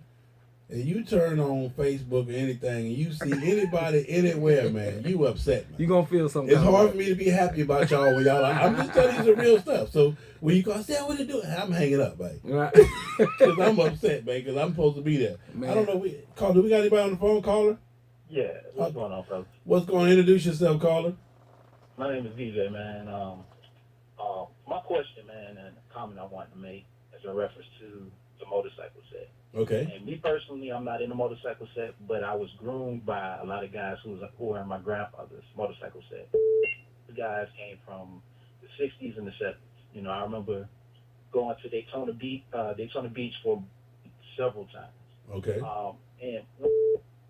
and you turn on Facebook or anything and you see anybody anywhere, man, you upset, man. You gonna feel something. It's hard for me to be happy about y'all when y'all I'm just telling you some real stuff. So when you call, say, what you doing? I'm hanging up, man. Right. Because I'm upset, man, because I'm supposed to be there. Man. I don't know. Do we got anybody on the phone, caller? Yeah. What's going on, folks? What's going on? Introduce yourself, caller. My name is DJ, man. My question, man, and the comment I wanted to make is in reference to the motorcycle set. Okay. And me personally, I'm not in the motorcycle set, but I was groomed by a lot of guys who were in my grandfather's motorcycle set. The guys came from the 60s and the 70s. You know, I remember going to Daytona Beach for several times. Okay. And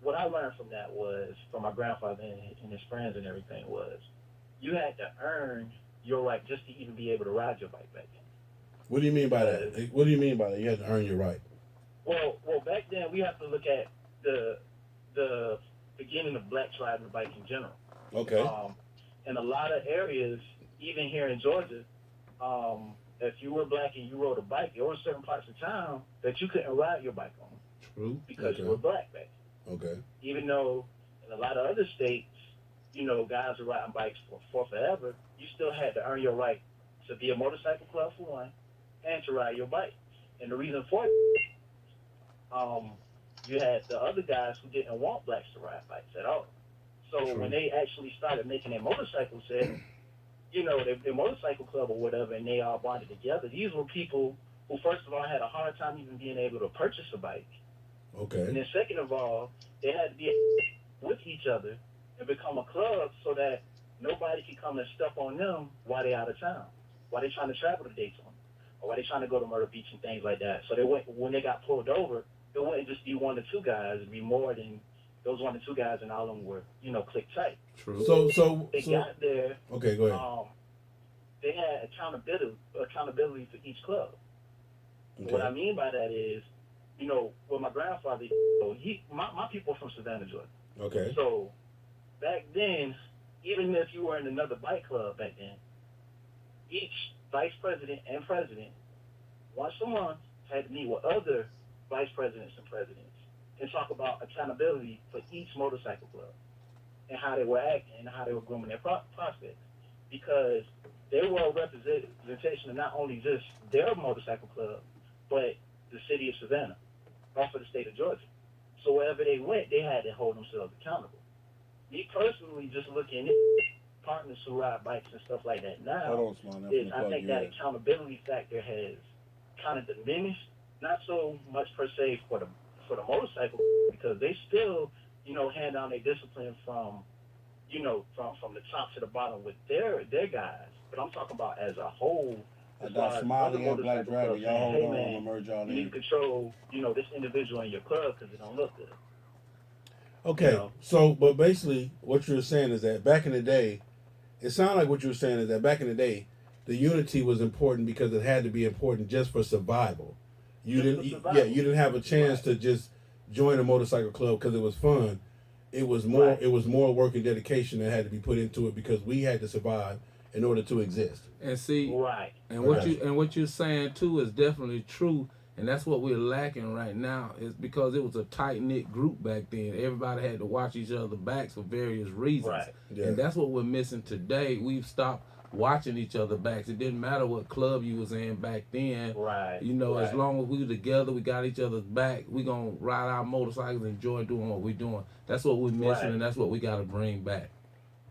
what I learned from that was, from my grandfather and his friends and everything, was you had to earn your right just to even be able to ride your bike back then. What do you mean by that? What do you mean by that? You had to earn your right. Well, back then we have to look at the beginning of blacks riding the bike in general. Okay. In a lot of areas, even here in Georgia, if you were black and you rode a bike, there were certain parts of town that you couldn't ride your bike on. True. Because you were black back then. Okay. Even though in a lot of other states, you know, guys are riding bikes for forever, you still had to earn your right to be a motorcycle club for one, and to ride your bike. And the reason for it, you had the other guys who didn't want blacks to ride bikes at all. So True. when they actually started making their motorcycle set, you know, their motorcycle club or whatever, and they all bonded together, these were people who, first of all, had a hard time even being able to purchase a bike. Okay. And then second of all, they had to be with each other and become a club so that nobody could come and step on them while they're out of town, while they're trying to travel to Daytona, or while they're trying to go to Myrtle Beach and things like that. So when they got pulled over, it wouldn't just be one or two guys. It'd be more than those one or two guys, and all of them were, you know, click tight. True. So they got there. Okay, go ahead. They had accountability for each club. Okay. What I mean by that is, you know, with my grandfather, my people are from Savannah, Georgia. Okay. So back then, even if you were in another bike club back then, each vice president and president, once a month, had to meet with other vice presidents and presidents and talk about accountability for each motorcycle club and how they were acting and how they were grooming their prospects. Because they were a representation of not only just their motorcycle club, but the city of Savannah, also the state of Georgia. So wherever they went, they had to hold themselves accountable. Me personally, just looking at partners who ride bikes and stuff like that now, I think that accountability factor has kind of diminished. Not so much per se for the motorcycle, because they still, you know, hand down their discipline from the top to the bottom with their guys. But I'm talking about as a whole. I got Smiley and Black Dragon. Y'all hold on, I'm gonna merge y'all in. You need to control, you know, this individual in your club because it don't look good. Okay, You know? so but basically what you're saying is that back in the day, it sounded like what you were saying is that back in the day, the unity was important because it had to be important just for survival. You didn't have a chance to just join a motorcycle club because it was fun. It was more work and dedication that had to be put into it because we had to survive in order to exist. And see, right. And what you're saying too is definitely true, and that's what we're lacking right now. Is because it was a tight knit group back then. Everybody had to watch each other's backs for various reasons, Right. Yeah. And that's what we're missing today. We've stopped watching each other's backs. It didn't matter what club you was in back then. Right. You know, as Right. long as we were together, we got each other's back. We gonna ride our motorcycles, enjoy doing what we're doing. That's what we're missing, Right. and that's what we got to bring back.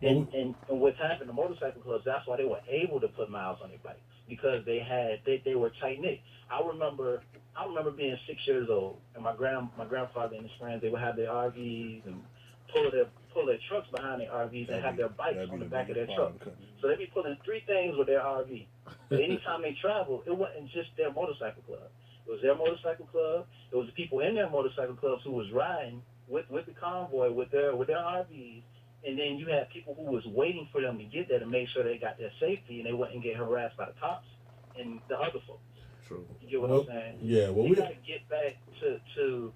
And what's happened to motorcycle clubs, that's why they were able to put miles on their bikes, because they were tight knit. I remember being 6 years old, and my grandfather and his friends, they would have their RVs and pull their trucks behind their RVs and have their bikes on the back of their truck. So they'd be pulling 3 things with their RV. But anytime they traveled, it wasn't just their motorcycle club. It was their motorcycle club. It was the people in their motorcycle clubs who was riding with the convoy with their RVs. And then you had people who was waiting for them to get there to make sure they got their safety and they wouldn't get harassed by the cops and the other folks. True. You get what I'm saying? Yeah. Well, we got to get back to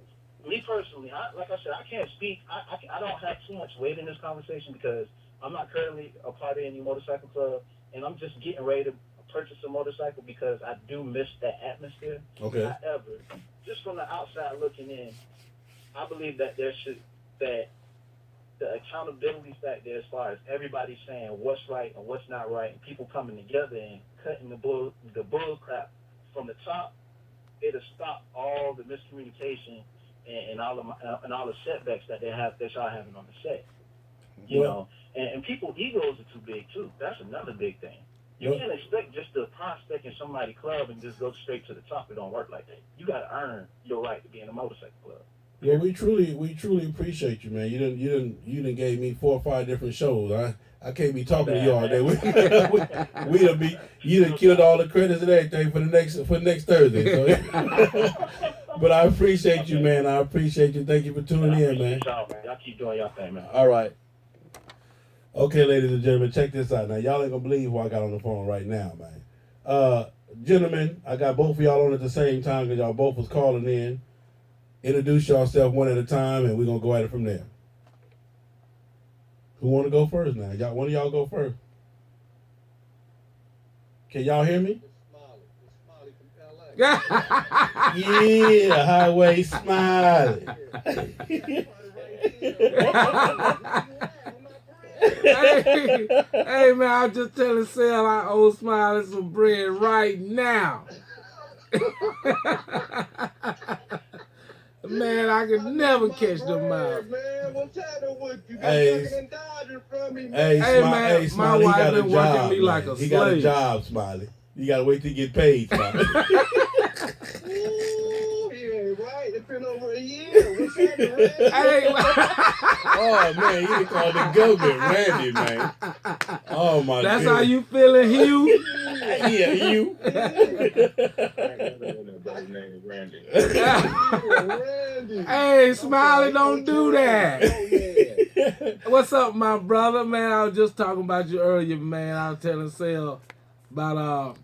me personally. Like I said, I can't speak. I don't have too much weight in this conversation because I'm not currently a part of any motorcycle club, and I'm just getting ready to purchase a motorcycle because I do miss that atmosphere. Okay. However, just from the outside looking in, I believe that the accountability factor as far as everybody saying what's right and what's not right, and people coming together and cutting the bull crap from the top, it'll stop all the miscommunication and all the setbacks that y'all having on the set. You know, and people egos are too big too. That's another big thing. You can't expect just to prospect in somebody's club and just go straight to the top. It don't work like that. You got to earn your right to be in a motorcycle club. Well, we truly appreciate you, man. You done gave me 4 or 5 different shows. I can't be talking to you all day. We'll be. You done killed all the credits and everything for next Thursday. So. But I appreciate you, man. I appreciate you. Thank you for tuning in, man. Y'all, man. Y'all keep doing your thing, man. All right. Okay, ladies and gentlemen, check this out. Now, y'all ain't gonna believe who I got on the phone right now, man. Gentlemen, I got both of y'all on at the same time because y'all both was calling in. Introduce yourself one at a time, and we're gonna go at it from there. Who want to go first now? One of y'all go first. Can y'all hear me? Yeah, Highway Smiley. Hey, man, I'm just telling Sal I owe Smiley some bread right now. Man, I could never catch them out. Hey, man, my wife been working me like a slave. He got a job, Smiley. You gotta wait till you get paid, Smiley. Right, it's been over a year. What's happening, Randy? Hey, oh man, you done called the government Randy, man. Oh my. That's goodness. How you feeling, Hugh? Yeah, Hugh. Randy. Hey, Smiley, don't do that. What's up, my brother? Man, I was just talking about you earlier, man. I was telling Sal about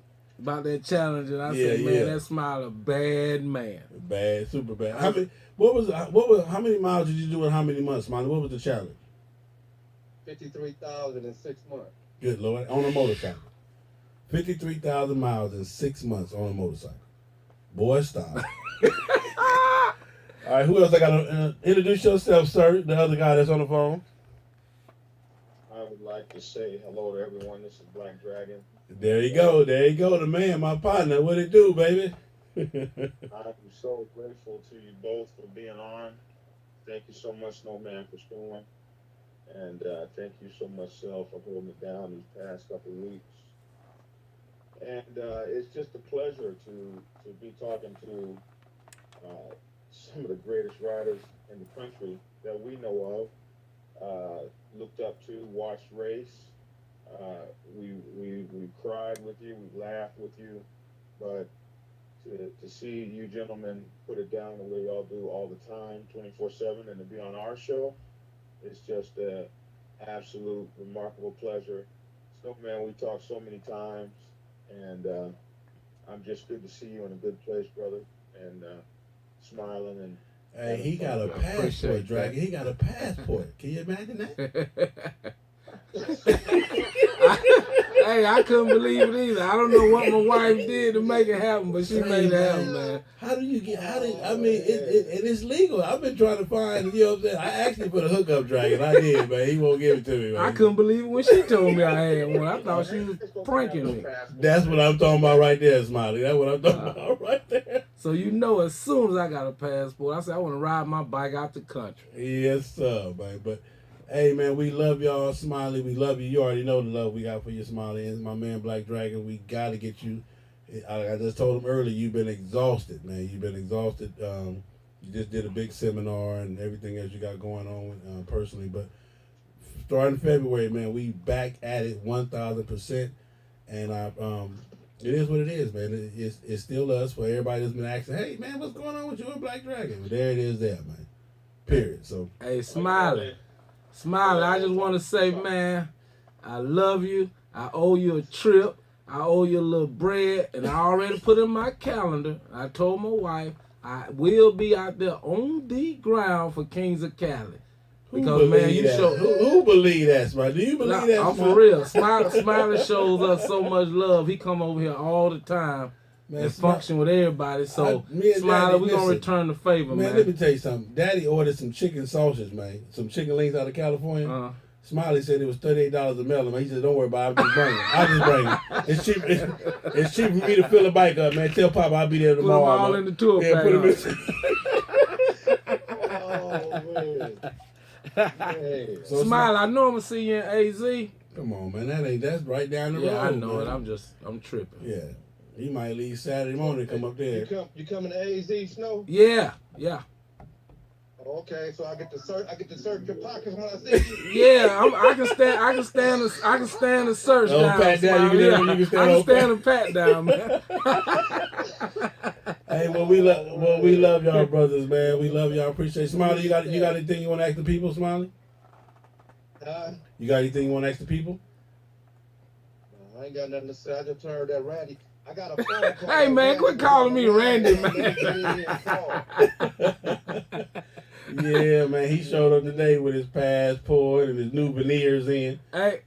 that challenge, and I said, man, that Smile a bad man. Bad, super bad. How many miles did you do in how many months, Smiley? What was the challenge? 53,000 in 6 months. Good Lord, on a motorcycle. 53,000 miles in 6 months on a motorcycle. Boy, stop. All right, who else I got to introduce yourself, sir? The other guy that's on the phone. I would like to say hello to everyone. This is Black Dragon. There you go. There you go. The man, my partner. What it do, baby? I'm so grateful to you both for being on. Thank you so much, Snowman, for staying. And thank you so much, Sel, for holding it down these past couple of weeks. And it's just a pleasure to be talking to some of the greatest riders in the country that we know of, looked up to, watched race. We cried with you, we laughed with you, but to see you gentlemen put it down the way y'all do all the time, 24/7, and to be on our show, it's just an absolute remarkable pleasure. Snowman, we talked so many times, and I'm just good to see you in a good place, brother, and smiling and. Hey, he got a passport, Dragon. He got a passport. Can you imagine that? I couldn't believe it either. I don't know what my wife did to make it happen, but she made it happen, man. I mean, it's legal. I've been trying to find, you know what I'm saying? I actually put a hookup, Dragon. I did, man. He won't give it to me, man. I couldn't believe it when she told me I had one. I thought she was pranking me. That's what I'm talking about right there, Smiley. That's what I'm talking about right there. So you know, as soon as I got a passport, I said I want to ride my bike out the country. Yes, sir, man. But hey, man, we love y'all, Smiley. We love you. You already know the love we got for you, Smiley. And my man, Black Dragon, we got to get you. I just told him earlier, you've been exhausted, man. You've been exhausted. You just did a big seminar and everything else you got going on personally. But starting February, man, we back at it 1,000%. And it is what it is, man. It's still us. For everybody that's been asking, hey, man, what's going on with you and Black Dragon? Well, there it is there, man. Period. So, hey, Smiley, I just want to say, man, I love you. I owe you a trip. I owe you a little bread, and I already put in my calendar. I told my wife I will be out there on the ground for Kings of Cali. Because, man, you show who believe that, Smiley? Do you believe that? I'm for real. Smiley shows us so much love. He come over here all the time. Man, and function with everybody. So, Smiley, we're going to return the favor, man. Let me tell you something. Daddy ordered some chicken sausage, man. Some chicken links out of California. Smiley said it was $38 a melon, man. He said, don't worry about it. I'll just bring it. It's cheap. It's cheap for me to fill the bike up, man. Tell Papa I'll be there tomorrow. Put them all in the tour bag. Put them in. Hey. So Smile, I know I'm going to see you in AZ. Come on, man. That's right down the road. Yeah, I know man. it. I'm tripping. Yeah. He might leave Saturday morning and come up there. You coming to AZ, Snow? Yeah. Okay, so I get to search your pockets when I see you. Yeah, I can stand the search down. Pat down. You can stand a pat down, man. Hey, well, we love y'all, brothers, man. We love y'all. Appreciate Smiley. You got anything you want to ask the people, Smiley? You got anything you want to ask the people? I ain't got nothing to say. I just heard that Randy. I got a phone call. Hey, man, quit calling me Randy, man. Yeah, man. He showed up today with his passport and his new veneers in. Hey,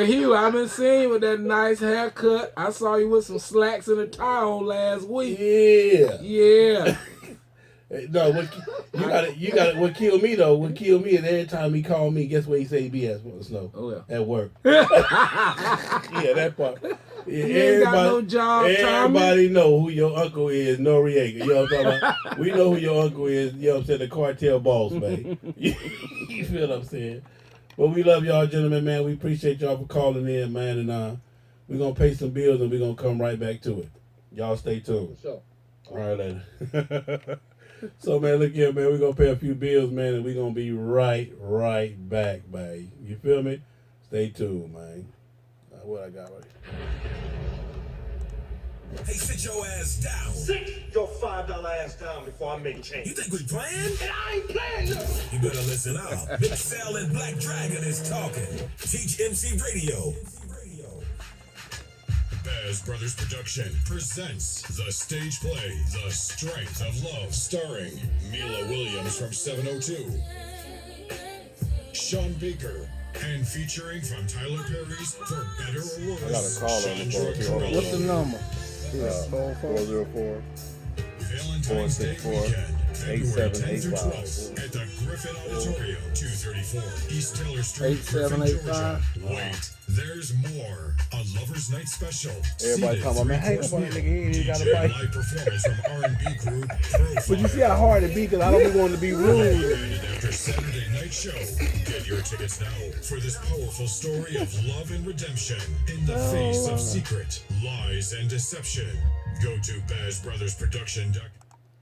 Hugh, I've been seeing you with that nice haircut. I saw you with some slacks and a tie on last week. Yeah. No, you got it. What killed me though? What killed me is every time he called me, guess where he say he be at? Snow. Oh yeah. At work. Yeah, that part. Yeah, ain't got no job, everybody know who your uncle is, Noriega. You know what I'm talking about? We know who your uncle is. You know what I'm saying? The cartel boss, man. You feel what I'm saying? But we love y'all, gentlemen, man. We appreciate y'all for calling in, man. And we're gonna pay some bills and we're gonna come right back to it. Y'all stay tuned. Sure. All right, later. So, man, look here, man. We're going to pay a few bills, man, and we're going to be right back, man. You feel me? Stay tuned, man. What I got right here. Hey, sit your ass down. Sit your $5 ass down before I make change. You think we playing? And I ain't playing no. You better listen up. Big Sal and Black Dragon is talking. Teach MC Radio. Baz Brothers Production presents the stage play, The Strength of Love, starring Mila Williams from 702, Sean Baker, and featuring from Tyler Perry's For Better or Worse. I got a call on the phone. What's the number? 404. Valentine's Day 464 weekend, February 10th through 8785. 12th at the Griffin Auditorium, 234 East Taylor Street, 8785. Georgia. Wait, there's more. A Lover's Night special. Everybody Seated talking about, man, hey, three-course that nigga, he ain't meal. got a DJ bite. live performance from R&B group Profile. But you see how hard it be, because I don't be wanting to be rude. And after Saturday night show, get your tickets now for this powerful story of love and redemption in the face of secret, lies, and deception. Go to BazBrothersProduction.com.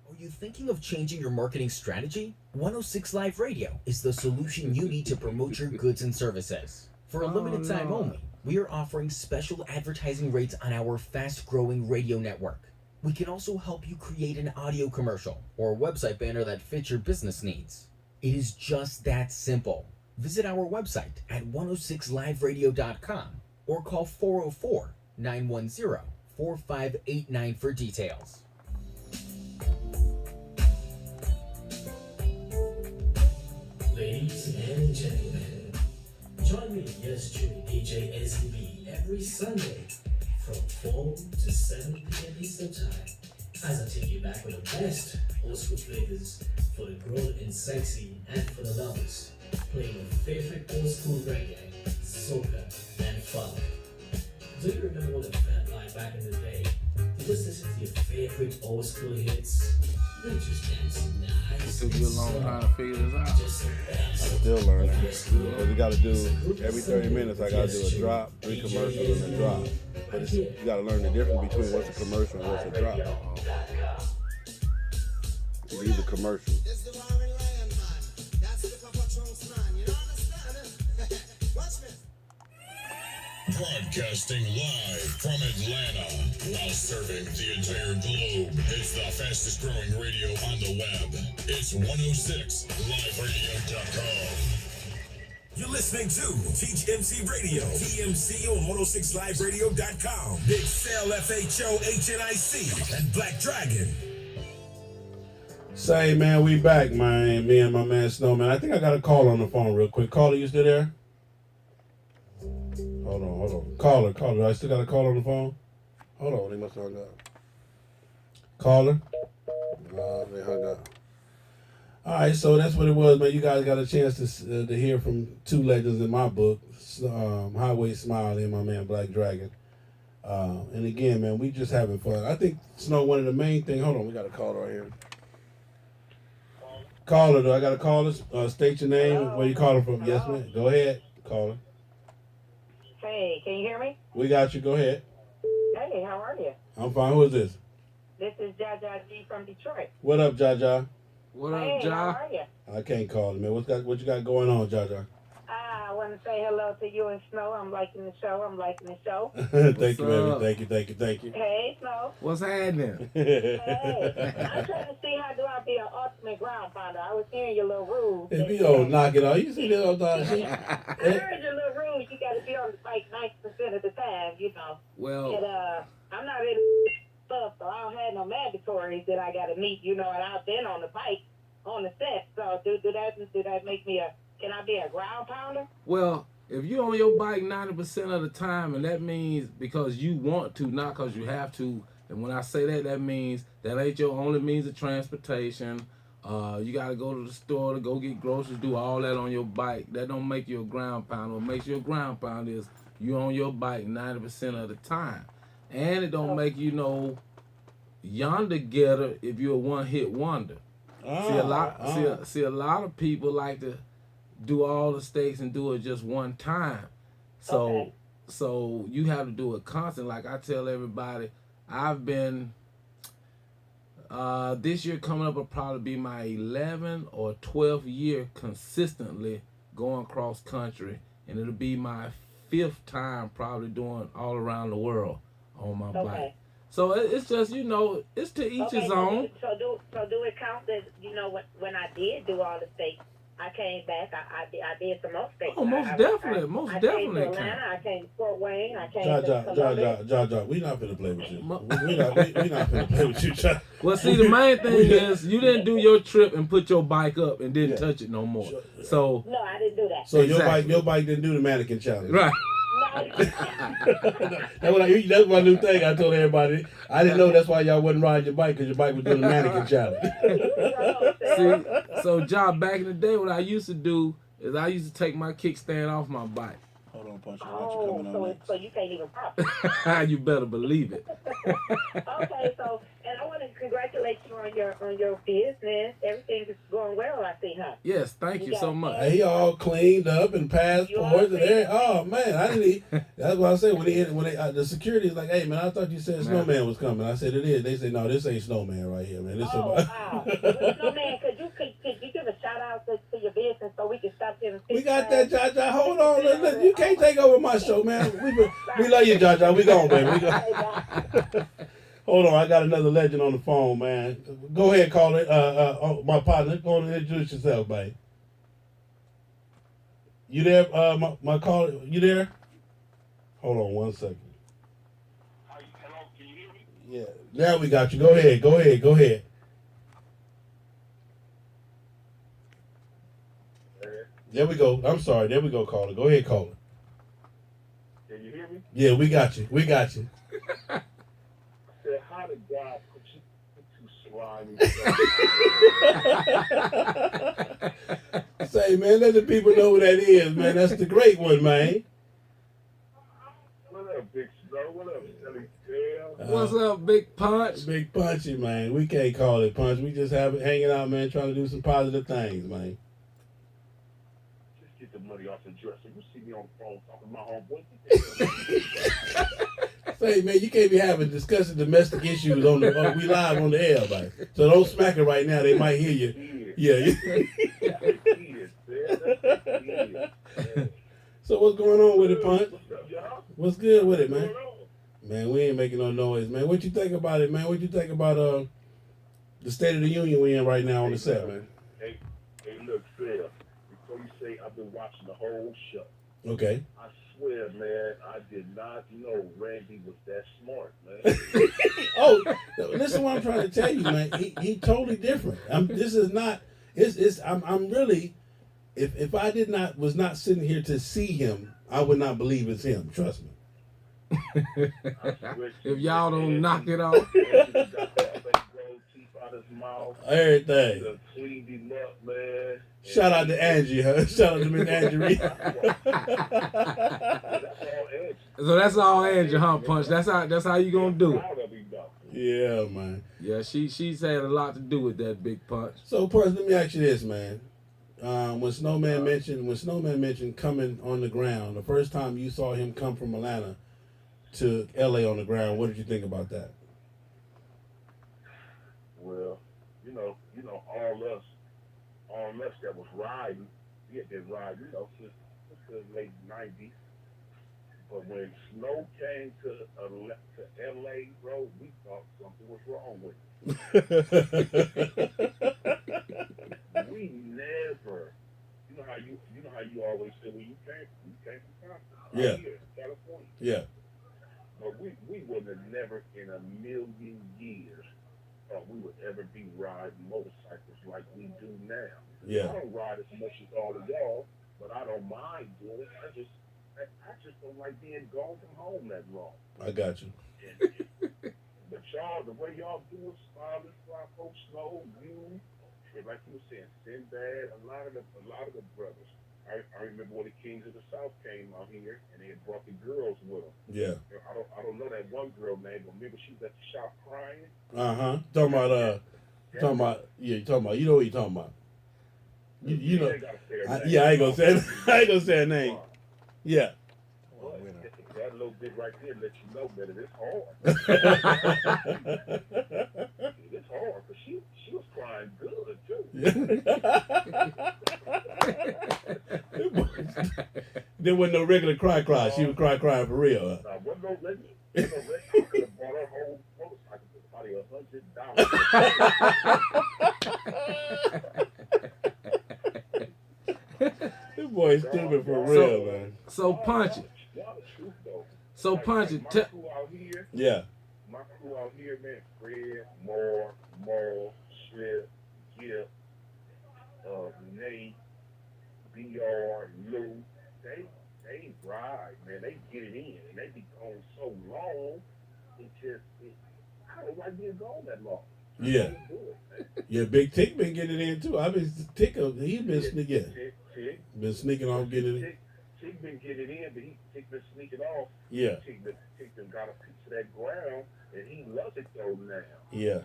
Are you thinking of changing your marketing strategy? 106 Live Radio is the solution you need to promote your goods and services. For a limited time only, we are offering special advertising rates on our fast-growing radio network. We can also help you create an audio commercial or a website banner that fits your business needs. It is just that simple. Visit our website at 106liveradio.com or call 404-910-4589 for details. Ladies and gentlemen, join me, yours truly, DJ SCB, every Sunday from 4 to 7 p.m. Eastern Time as I take you back with the best old school flavors for the grown and sexy and for the lovers, playing your favorite old school reggae, soca, and funk. Do you remember what it felt like back in the day? You just listen to your favorite old school hits. They just dancing nice. It took you a long time to figure this out. I'm still learning. But you got to do, every 30 minutes, I got to do a drop, 3 commercials, and a drop. But you got to learn the difference between what's a commercial and what's a drop. These are commercials. Broadcasting live from Atlanta while serving the entire globe. It's the fastest growing radio on the web. It's 106liveradio.com. You're listening to Teach MC Radio, TMC on 106liveradio.com. Big Sal, FHO, HNIC, and Black Dragon. Say, man, we back, man. Me and my man Snowman. I think I got a call on the phone real quick. Caller, you still there? Hold on. Caller. I still got a call on the phone? Hold on, they must have hung up. Caller? They hung up. All right, so that's what it was, man. You guys got a chance to hear from 2 legends in my book, Highway Smiley and my man Black Dragon. And again, man, we just having fun. I think, Snow, one of the main things, hold on, we got a caller right here. Caller, do I got a caller? State your name, where you calling from. Yes, man. Go ahead, caller. Hey, can you hear me? We got you. Go ahead. Hey, how are you? I'm fine. Who is this? This is Jaja G from Detroit. What up, Jaja? What up, Hey, how Ja? are you? I can't call it, man. What you got going on, Jaja? I want to say hello to you and Snow. I'm liking the show. Thank you, baby. Thank you. Hey, Snow. What's happening? Hey, I'm trying to see how do I be an ultimate ground pounder. I was hearing your little rules. If you don't knock it off, you see that all the time. I heard your little rules. You got to be on the bike 90% of the time, you know. Well, And I'm not in stuff, so I don't have no mandatories that I got to meet, you know. And I've been on the bike on the set, so do that make me can I be a ground pounder? well, if you're on your bike 90% of the time, and that means because you want to, not because you have to. And when I say that, that means that ain't your only means of transportation. You got to go to the store to go get groceries, do all that on your bike. That don't make you a ground pounder. What makes you a ground pounder is you on your bike 90% of the time. And it don't make you no yonder getter if you're a one-hit wonder. See, a lot of people like to do all the states and do it just one time. So you have to do it constant. Like I tell everybody, I've been this year coming up will probably be my 11th or 12th year consistently going cross country, and it'll be my 5th time probably doing all around the world on my bike. So it's just, you know, it's to each his own. So do it count that, you know, when I did do all the states, I came back, I did some more states. Oh, most definitely. I came to Atlanta, I came to Fort Wayne, I came to Columbus. Ja, we not finna play with you. We not finna play with you, Ja. Well, see, the main thing is you didn't do your trip and put your bike up and didn't touch it no more. So no, I didn't do that. So your bike didn't do the mannequin challenge. Right. That's my new thing. I told everybody. I didn't know that's why y'all wasn't riding your bike, because your bike was doing the mannequin challenge. See, so job back in the day, what I used to do is I used to take my kickstand off my bike. Hold on, Punch. So you can't even pop. You better believe it. Okay, so and I want to congratulate you on your business. Everything is going well, I see, huh? Yes, thank you so much. He all cleaned up and passports and everything. Oh man, I didn't. That's what I said when the security is like, "Hey man, I thought you said Snowman was coming." I said it is. They say no, this ain't Snowman right here, man. This wow. Snowman, could you give a shout out to your business so we can stop giving? We got that, Jaja. Hold on, listen, you can't take over my show, man. We love you, Jaja. We gone, baby. We gone. Hold on, I got another legend on the phone, man. Go ahead, call it. My partner, go and introduce yourself, babe. You there? My caller, you there? Hold on 1 second. Hello, can you hear me? Yeah, now we got you. Go ahead. There we go. I'm sorry. There we go, caller. Go ahead, caller. Can you hear me? Yeah, we got you. I said, how did God put you slimy? Say, man, let the people know who that is, man. That's the great one, man. What up, Big Snow? What up, Silly Tail? What's up, Big Punch? Big Punchy, man. We can't call it punch. We just have it hanging out, man, trying to do some positive things, man. Just get the money off the dresser. You see me on the phone talking to my homeboy. Say, man, you can't be discussing domestic issues we live on the air, man. So don't smack it right now. They might hear you. Yeah. So what's going on with it, Punch? What's good with it, man? Man, we ain't making no noise, man. What you think about it, man? What you think about the State of the Union we in right now on the set, man? Hey, look, Phil. Before you say I've been watching the whole show. Okay. I swear, man, I did not know Randy was that smart, man. Oh, listen, what I'm trying to tell you, man. He totally different. This is not. I'm really. If I was not sitting here to see him, I would not believe it's him. Trust me. If y'all don't knock it off. Everything. Cleaned him up, man. Shout out to Angie, huh? Shout out to Miss Angie. So that's all Angie, huh, Punch? That's how you gonna do it. Yeah, man. Yeah, she's had a lot to do with that, Big Punch. So, Punch, let me ask you this, man. When Snowman mentioned coming on the ground, the first time you saw him come from Atlanta to LA on the ground, what did you think about that? all us that was riding, we had been riding, since the late '90s. But when Snow came to LA, bro, we thought something was wrong with it. We never, you know how you always say, well, you came from Compton, Yeah. here, California. Yeah. But we would have never in a million years thought we would ever be riding motorcycles like we do now. Yeah. I don't ride as much as all of y'all, but I don't mind doing it. I just don't like being gone from home that long. I got you. But y'all, the way y'all do it, Smiley, Flacco, Snow, you, and like you were saying, Sinbad, a lot of the brothers. I remember when the Kings of the South came out here and they had brought the girls with them. Yeah. I don't know that one girl name, but remember she was at the shop crying. Talking about you know what you're talking about. You know. I ain't gonna say her name. Yeah. That little bit right there lets you know that it is hard. It's hard because she was crying good too. There wasn't no regular cry. She was crying for real. Nah, wasn't no regular. I could have bought her whole motorcycle for probably $100. This boy is stupid for real, man. So Punchy. Yeah. My crew out here, man, Fred, Moore, Slip, Gift, Nate, BR, Lou, they ride, man. They get it in, and they be gone so long. I don't like being gone that long. Yeah. Yeah, Big Tick been getting it in too. He been sneaking. Been sneaking off getting it. Tick been getting it in, but Tick been sneaking off. Yeah. Tick been got a piece of that ground, and he loves it though now. Yeah.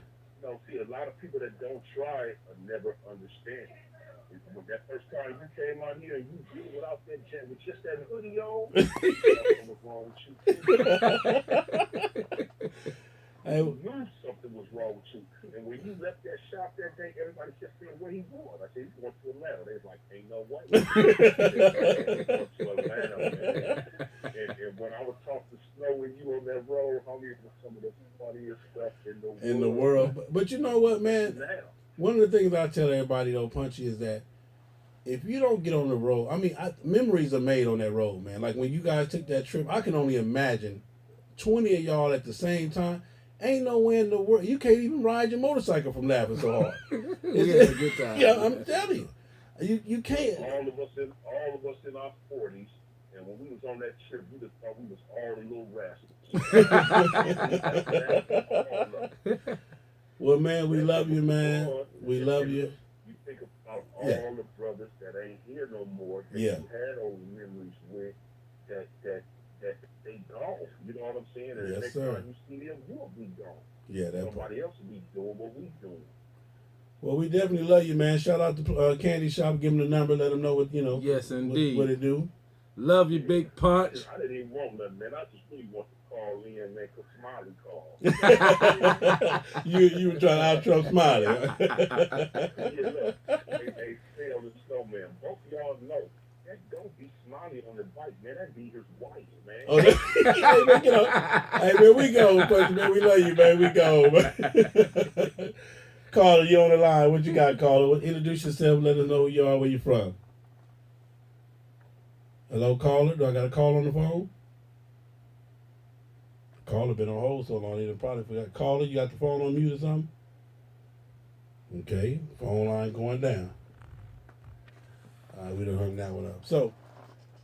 See, a lot of people that don't try it never understand. When that first time you came out here and you did it without that jet with just that hoodie on, something was wrong with you. You knew something was wrong with you. And when you left that shop that day, everybody kept saying where he going. I said, he's going to Atlanta. They was like, ain't no way. To Atlanta, man. And when I would talk to Snow and you on that road, homie, it was some of the funniest stuff in the world. But you know what, man? One of the things I tell everybody, though, Punchy, is that if you don't get on the road, memories are made on that road, man. Like when you guys took that trip, I can only imagine 20 of y'all at the same time. Ain't nowhere in the world you can't even ride your motorcycle from laughing so hard. We had a good time. Yeah, I'm telling you, you can't. All of us in our 40s, and when we was on that trip, we just thought we was all the little rascals. Well, man, we love you, man. We love you. You think about all the brothers that ain't here no more that you had old memories with that they gone. You know what I'm saying? And yes, next sir. time you see them, you'll be gone. Yeah, somebody else will be doing what we doing. Well, we definitely love you, man. Shout out to Candy Shop. Give them the number. Let them know what Yes, indeed. What it do. Love you, Big Punch. I didn't even want nothing, man. I just really want to call in, man, because Smiley called. you were trying to out-Trump Smiley. Yeah, look, they say on the Snowman, both of y'all know. That don't be Smiley on the bike, man. That be his wife, man. Oh, hey, man, we go, Punchy, man. We love you, man. We go, man. Caller, you on the line. What you got, caller? Introduce yourself. Let us know who you are, where you from. Hello, caller. Do I got a call on the phone? Caller been on hold so long, he done probably forgot. Caller, you got the phone on mute or something? Okay, phone line going down. We done hung that one up. So,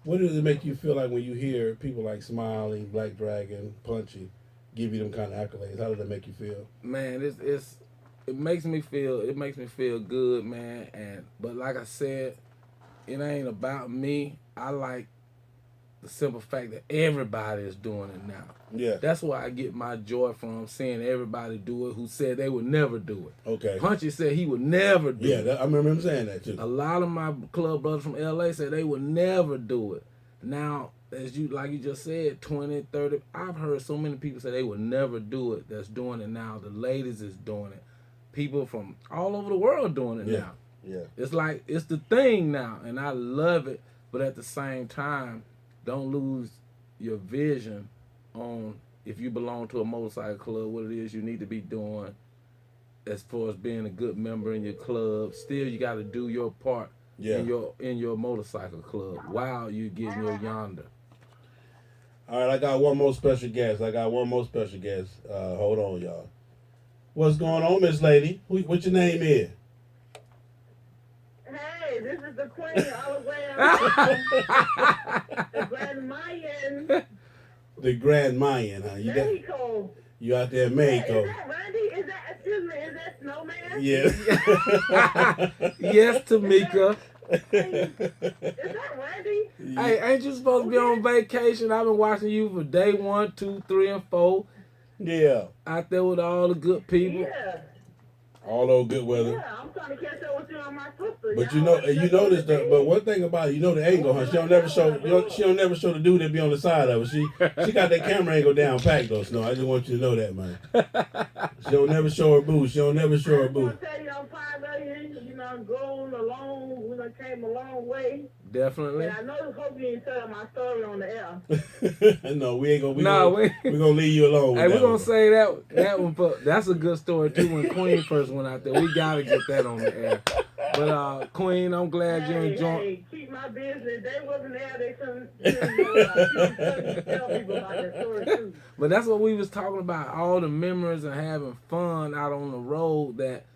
what does it make you feel like when you hear people like Smiley, Black Dragon, Punchy give you them kind of accolades? How does that make you feel? Man, it makes me feel good, man. But like I said, it ain't about me. I like the simple fact that everybody is doing it now. Yeah. That's where I get my joy from, seeing everybody do it who said they would never do it. Okay. Punchy said he would never do it. Yeah, I remember him saying that too. A lot of my club brothers from LA said they would never do it. Now, like you just said, 20, 30, I've heard so many people say they would never do it that's doing it now. The ladies is doing it. people from all over the world doing it now. Yeah. It's like it's the thing now, and I love it. But at the same time, don't lose your vision on if you belong to a motorcycle club, what it is you need to be doing as far as being a good member in your club. Still, you got to do your part in your motorcycle club while you're getting your yonder. All right, I got one more special guest. Hold on, y'all. What's going on, Miss Lady? What your name is? Hey, this is the queen all the way the Grand Mayan. The Grand Mayan, huh? Mexico. You out there in Mexico. Is that Randy? Is that Snowman? Yeah. Yes, Tamika. Is that Randy? Hey, ain't you supposed to be on vacation? I've been watching you for day 1, 2, 3, and 4. Yeah. Out there with all the good people. Yeah. All those good weather. Yeah, I'm trying to catch up with you on my sister. But you notice that. But one thing about it, the angle, huh? She don't never show the dude that be on the side of her. She got that camera angle down packed though. Snow. I just want you to know that, man. She don't never show her boots. I want to tell you, I'm proud of you. Grown along. We done came a long way. Definitely. And I know hope you ain't telling my story on the air. No, we ain't gonna. We're gonna leave you alone. Hey, we're gonna say that one. But that's a good story too. When Queen first went out there, we gotta get that on the air. But Queen, I'm glad you enjoyed. Hey, keep my business. They wasn't there. They couldn't tell people about that story too. But that's what we was talking about. All the memories and having fun out on the road that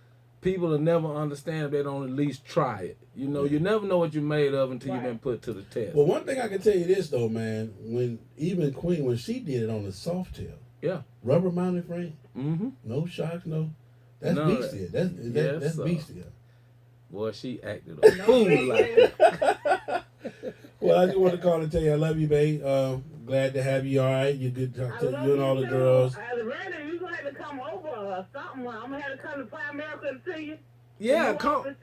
people will never understand if they don't at least try it. You never know what you're made of until you've been put to the test. Well, one thing I can tell you this though, man, when Queen, when she did it on the soft tail, rubber mounted frame, no shocks, that's beastie. That's beastie. Boy, she acted a fool like that. Well, I just want to call and tell you I love you, babe. Glad to have you. All right, you good to you and all the girls. Randy, you gonna have to come over or something. I'm gonna have to come to Prime America and see you. Yeah, come.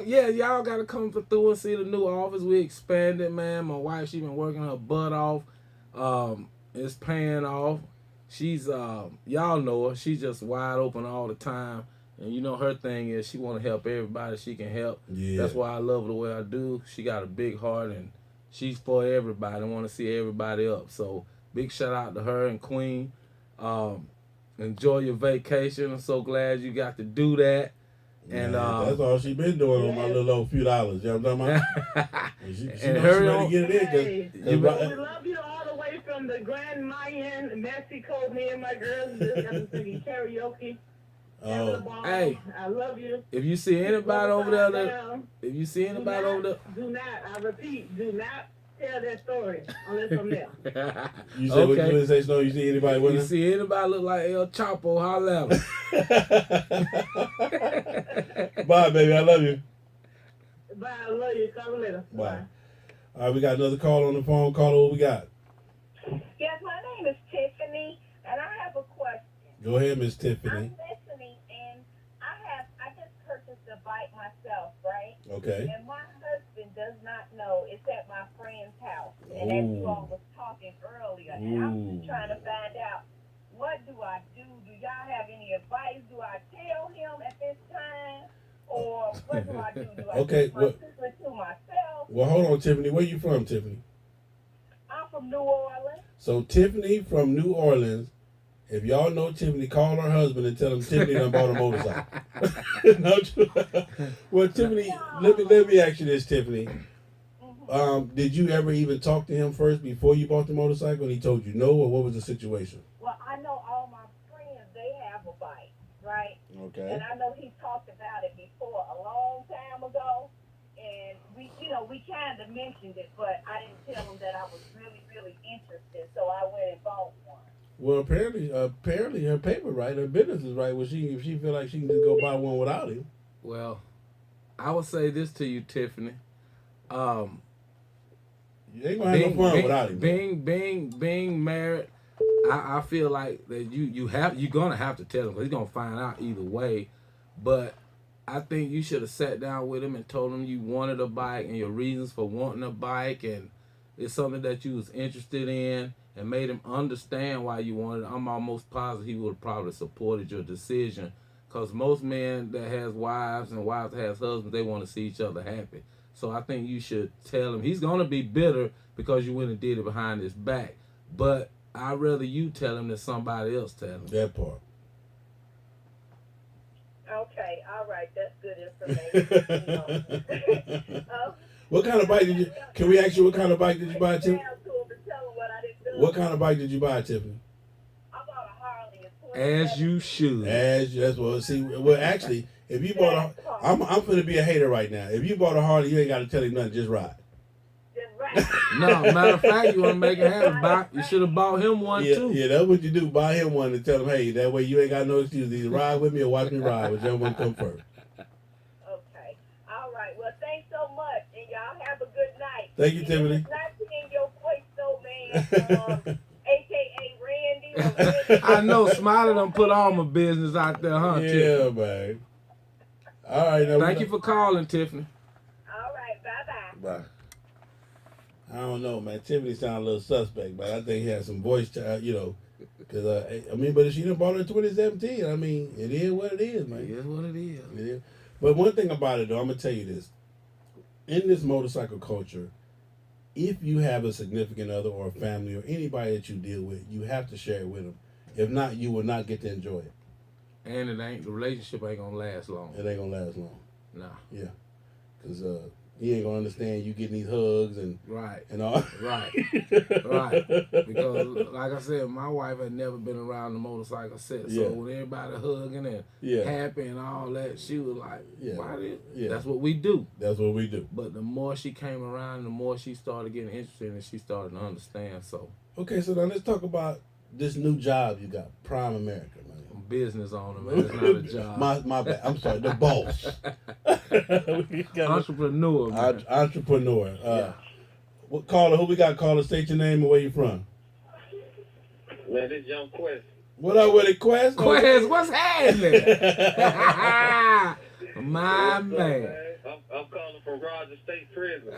Yeah, y'all gotta come through and see the new office. We expanded, man. My wife, she been working her butt off. It's paying off. She's y'all know her. She's just wide open all the time. And her thing is she want to help everybody she can help. Yeah. That's why I love her the way I do. She got a big heart and she's for everybody. I want to see everybody up. So big shout out to her and Queen. Enjoy your vacation. I'm so glad you got to do that. And that's all she been doing on my little old few dollars. You know what I'm talking about? she hurry on. To get it in. We love you all the way from the Grand Mayan, Mexico. Me and my girls just got to sing karaoke. Hey, I love you. If you see anybody over there, do not, I repeat, do not tell that story unless I'm there. You said what you say, Snow? You see anybody with You see anybody look like El Chapo, holla at him. Bye, baby. I love you. Bye, I love you. Call me later. Bye. All right, we got another call on the phone. Caller, what we got? Yes, my name is Tiffany, and I have a question. Go ahead, Miss Tiffany. I'm listening, and I just purchased a bike myself, right? Okay. And my husband does not know it's at my friend's house. And as you all was talking earlier, and I'm just trying to find out, what do I do? Do y'all have any advice? Do I tell him at this time? Or what do I do? Do I keep my secret to myself? Well, hold on, Tiffany. Where you from, Tiffany? I'm from New Orleans. So Tiffany from New Orleans. If y'all know Tiffany, call her husband and tell him Tiffany done bought a motorcycle. Well, Tiffany, let me ask you this, Tiffany. Did you ever even talk to him first before you bought the motorcycle and he told you no, or what was the situation? Well, I know all my friends, they have a bike, right? Okay. And I know he talked about it before a long time ago. And we kind of mentioned it, but I didn't tell him that I was really, really interested. So I went and bought one. Well, apparently her paper right, her business is right. If she feel like she can just go buy one without him. Well, I would say this to you, Tiffany. You ain't gonna have no fun without him. Being married, I feel like that you're gonna have to tell him because he's gonna find out either way. But I think you should have sat down with him and told him you wanted a bike and your reasons for wanting a bike, and it's something that you was interested in, and made him understand why you wanted it. I'm almost positive he would have probably supported your decision Because most men that has wives and wives that has husbands, they want to see each other happy. So I think you should tell him. He's going to be bitter because you went and did it behind his back. But I'd rather you tell him than somebody else tell him. That part. Okay, all right, that's good information. What kind of bike did you? Can we ask you what kind of bike did you buy, Tiffany? What kind of bike did you buy, Tiffany? I bought a Harley. As you should. That's well. See, well, actually, if you bought a, I'm finna be a hater right now. If you bought a Harley, you ain't got to tell him nothing. Just ride. No, matter of fact, you want to make it happen. You should have bought him one too. Yeah, that's what you do. Buy him one and tell him, hey, that way you ain't got no excuse. Either ride with me or watch me ride. Whichever one come first. Okay. All right. Well, thanks so much, and y'all have a good night. Thank you, Tiffany. It's not seeing your voice, Snowman, a.k.a. Randy. I know Smiley done put all my business out there, huh, Yeah, Tiffany? man. All right. Now Thank you for calling, Tiffany. All right. Bye-bye. Bye. I don't know, man. Tiffany sound a little suspect, but I think he has some voice, because, but she done bought her in 2017. I mean, it is what it is, man. It is what it is. It is. But one thing about it, though, I'm going to tell you this. In this motorcycle culture, if you have a significant other or a family or anybody that you deal with, you have to share it with them. If not, you will not get to enjoy it. And the relationship ain't going to last long. It ain't going to last long. Nah. Yeah. Because he ain't going to understand you getting these hugs and all. Right. Because, like I said, my wife had never been around the motorcycle set. So when everybody hugging and happy and all that, she was like, that's what we do. That's what we do. But the more she came around, the more she started getting interested and she started to understand. So okay, so now let's talk about this new job you got, Prime America, man. I'm business owner, man. It's not a job. My bad. I'm sorry, the boss. Entrepreneur, man. Entrepreneur. What caller? Who we got? Caller, state your name and where you from. Man, this Young Quest. What up with it, Quest? Quest, what's happening? My man. I'm calling from Rogers State Prison.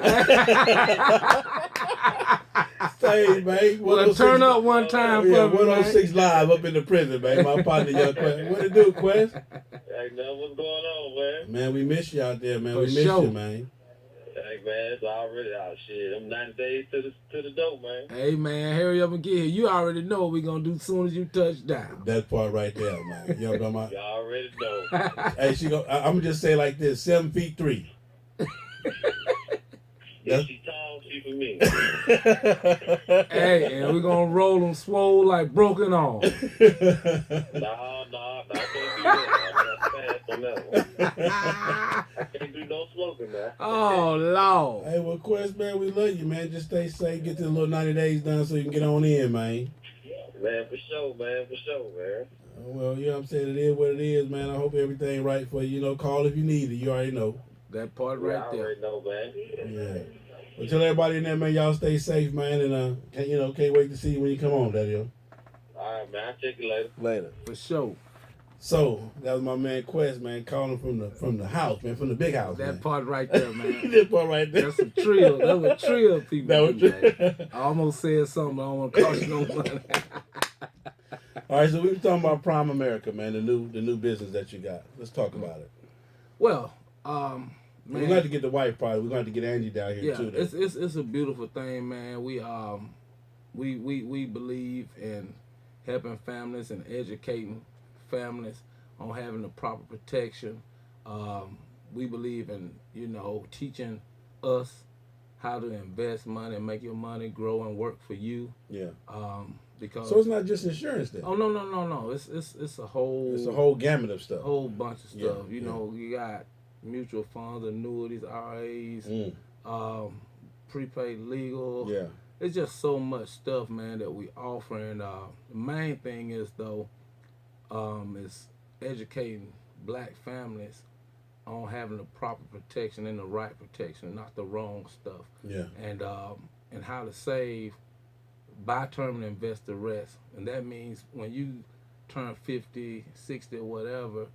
Say, man. Well, turn up one time for me, 106 Live up in the prison, man. My partner, Young Quest. What it do, Quest? Hey, man, what's going on, man? Man, we miss you out there, man. We miss you, man. Hey, man, it's already out. Shit, I'm 90 days to the door, man. Hey, man, hurry up and get here. You already know what we're going to do as soon as you touch down. That part right there, man. You know what I'm talking about? You already know. Hey, I'm going to just say like this, 7'3". If she tall, she for me. Hey, and we're going to roll them swole like broken arm. No, I can't do that. I'm fast on that one. I can't do no smoking, man. Oh, Lord. Hey, well, Quest, man, we love you, man. Just stay safe. Get to the little 90 days done so you can get on in, man. Man, for sure, man. Well, you know what I'm saying? It is what it is, man. I hope everything right for you. You know, call if you need it. You already know. That part right there. I already know, man. Yeah. Well, tell everybody in there, man, y'all stay safe, man, and can't wait to see you when you come on, Daddy. All right, man. I'll check you later. Later. For sure. So that was my man Quest, man, calling from the house, man, from the big house. That man. part right there, man. That part right there. That's a trill. That's what trill people That do, was man. I almost said something, but I don't want to cost you no money. All right, so we were talking about Prime America, man, the new business that you got. Let's talk about it. Well, man, we're going to get the wife probably. We're going to get Angie down here too. It's a beautiful thing, man. We believe in helping families and educating families on having the proper protection. We believe in teaching us how to invest money and make your money grow and work for you. Yeah. Because so it's not just insurance then. Oh no. It's a whole gamut of stuff. Whole bunch of stuff. You know, you got mutual funds, annuities, RAs, prepaid legal. Yeah. It's just so much stuff, man, that we offer. And the main thing is though, is educating black families on having the proper protection and the right protection, not the wrong stuff. Yeah. And how to save, buy term and invest the rest. And that means when you turn 50, 60 or whatever,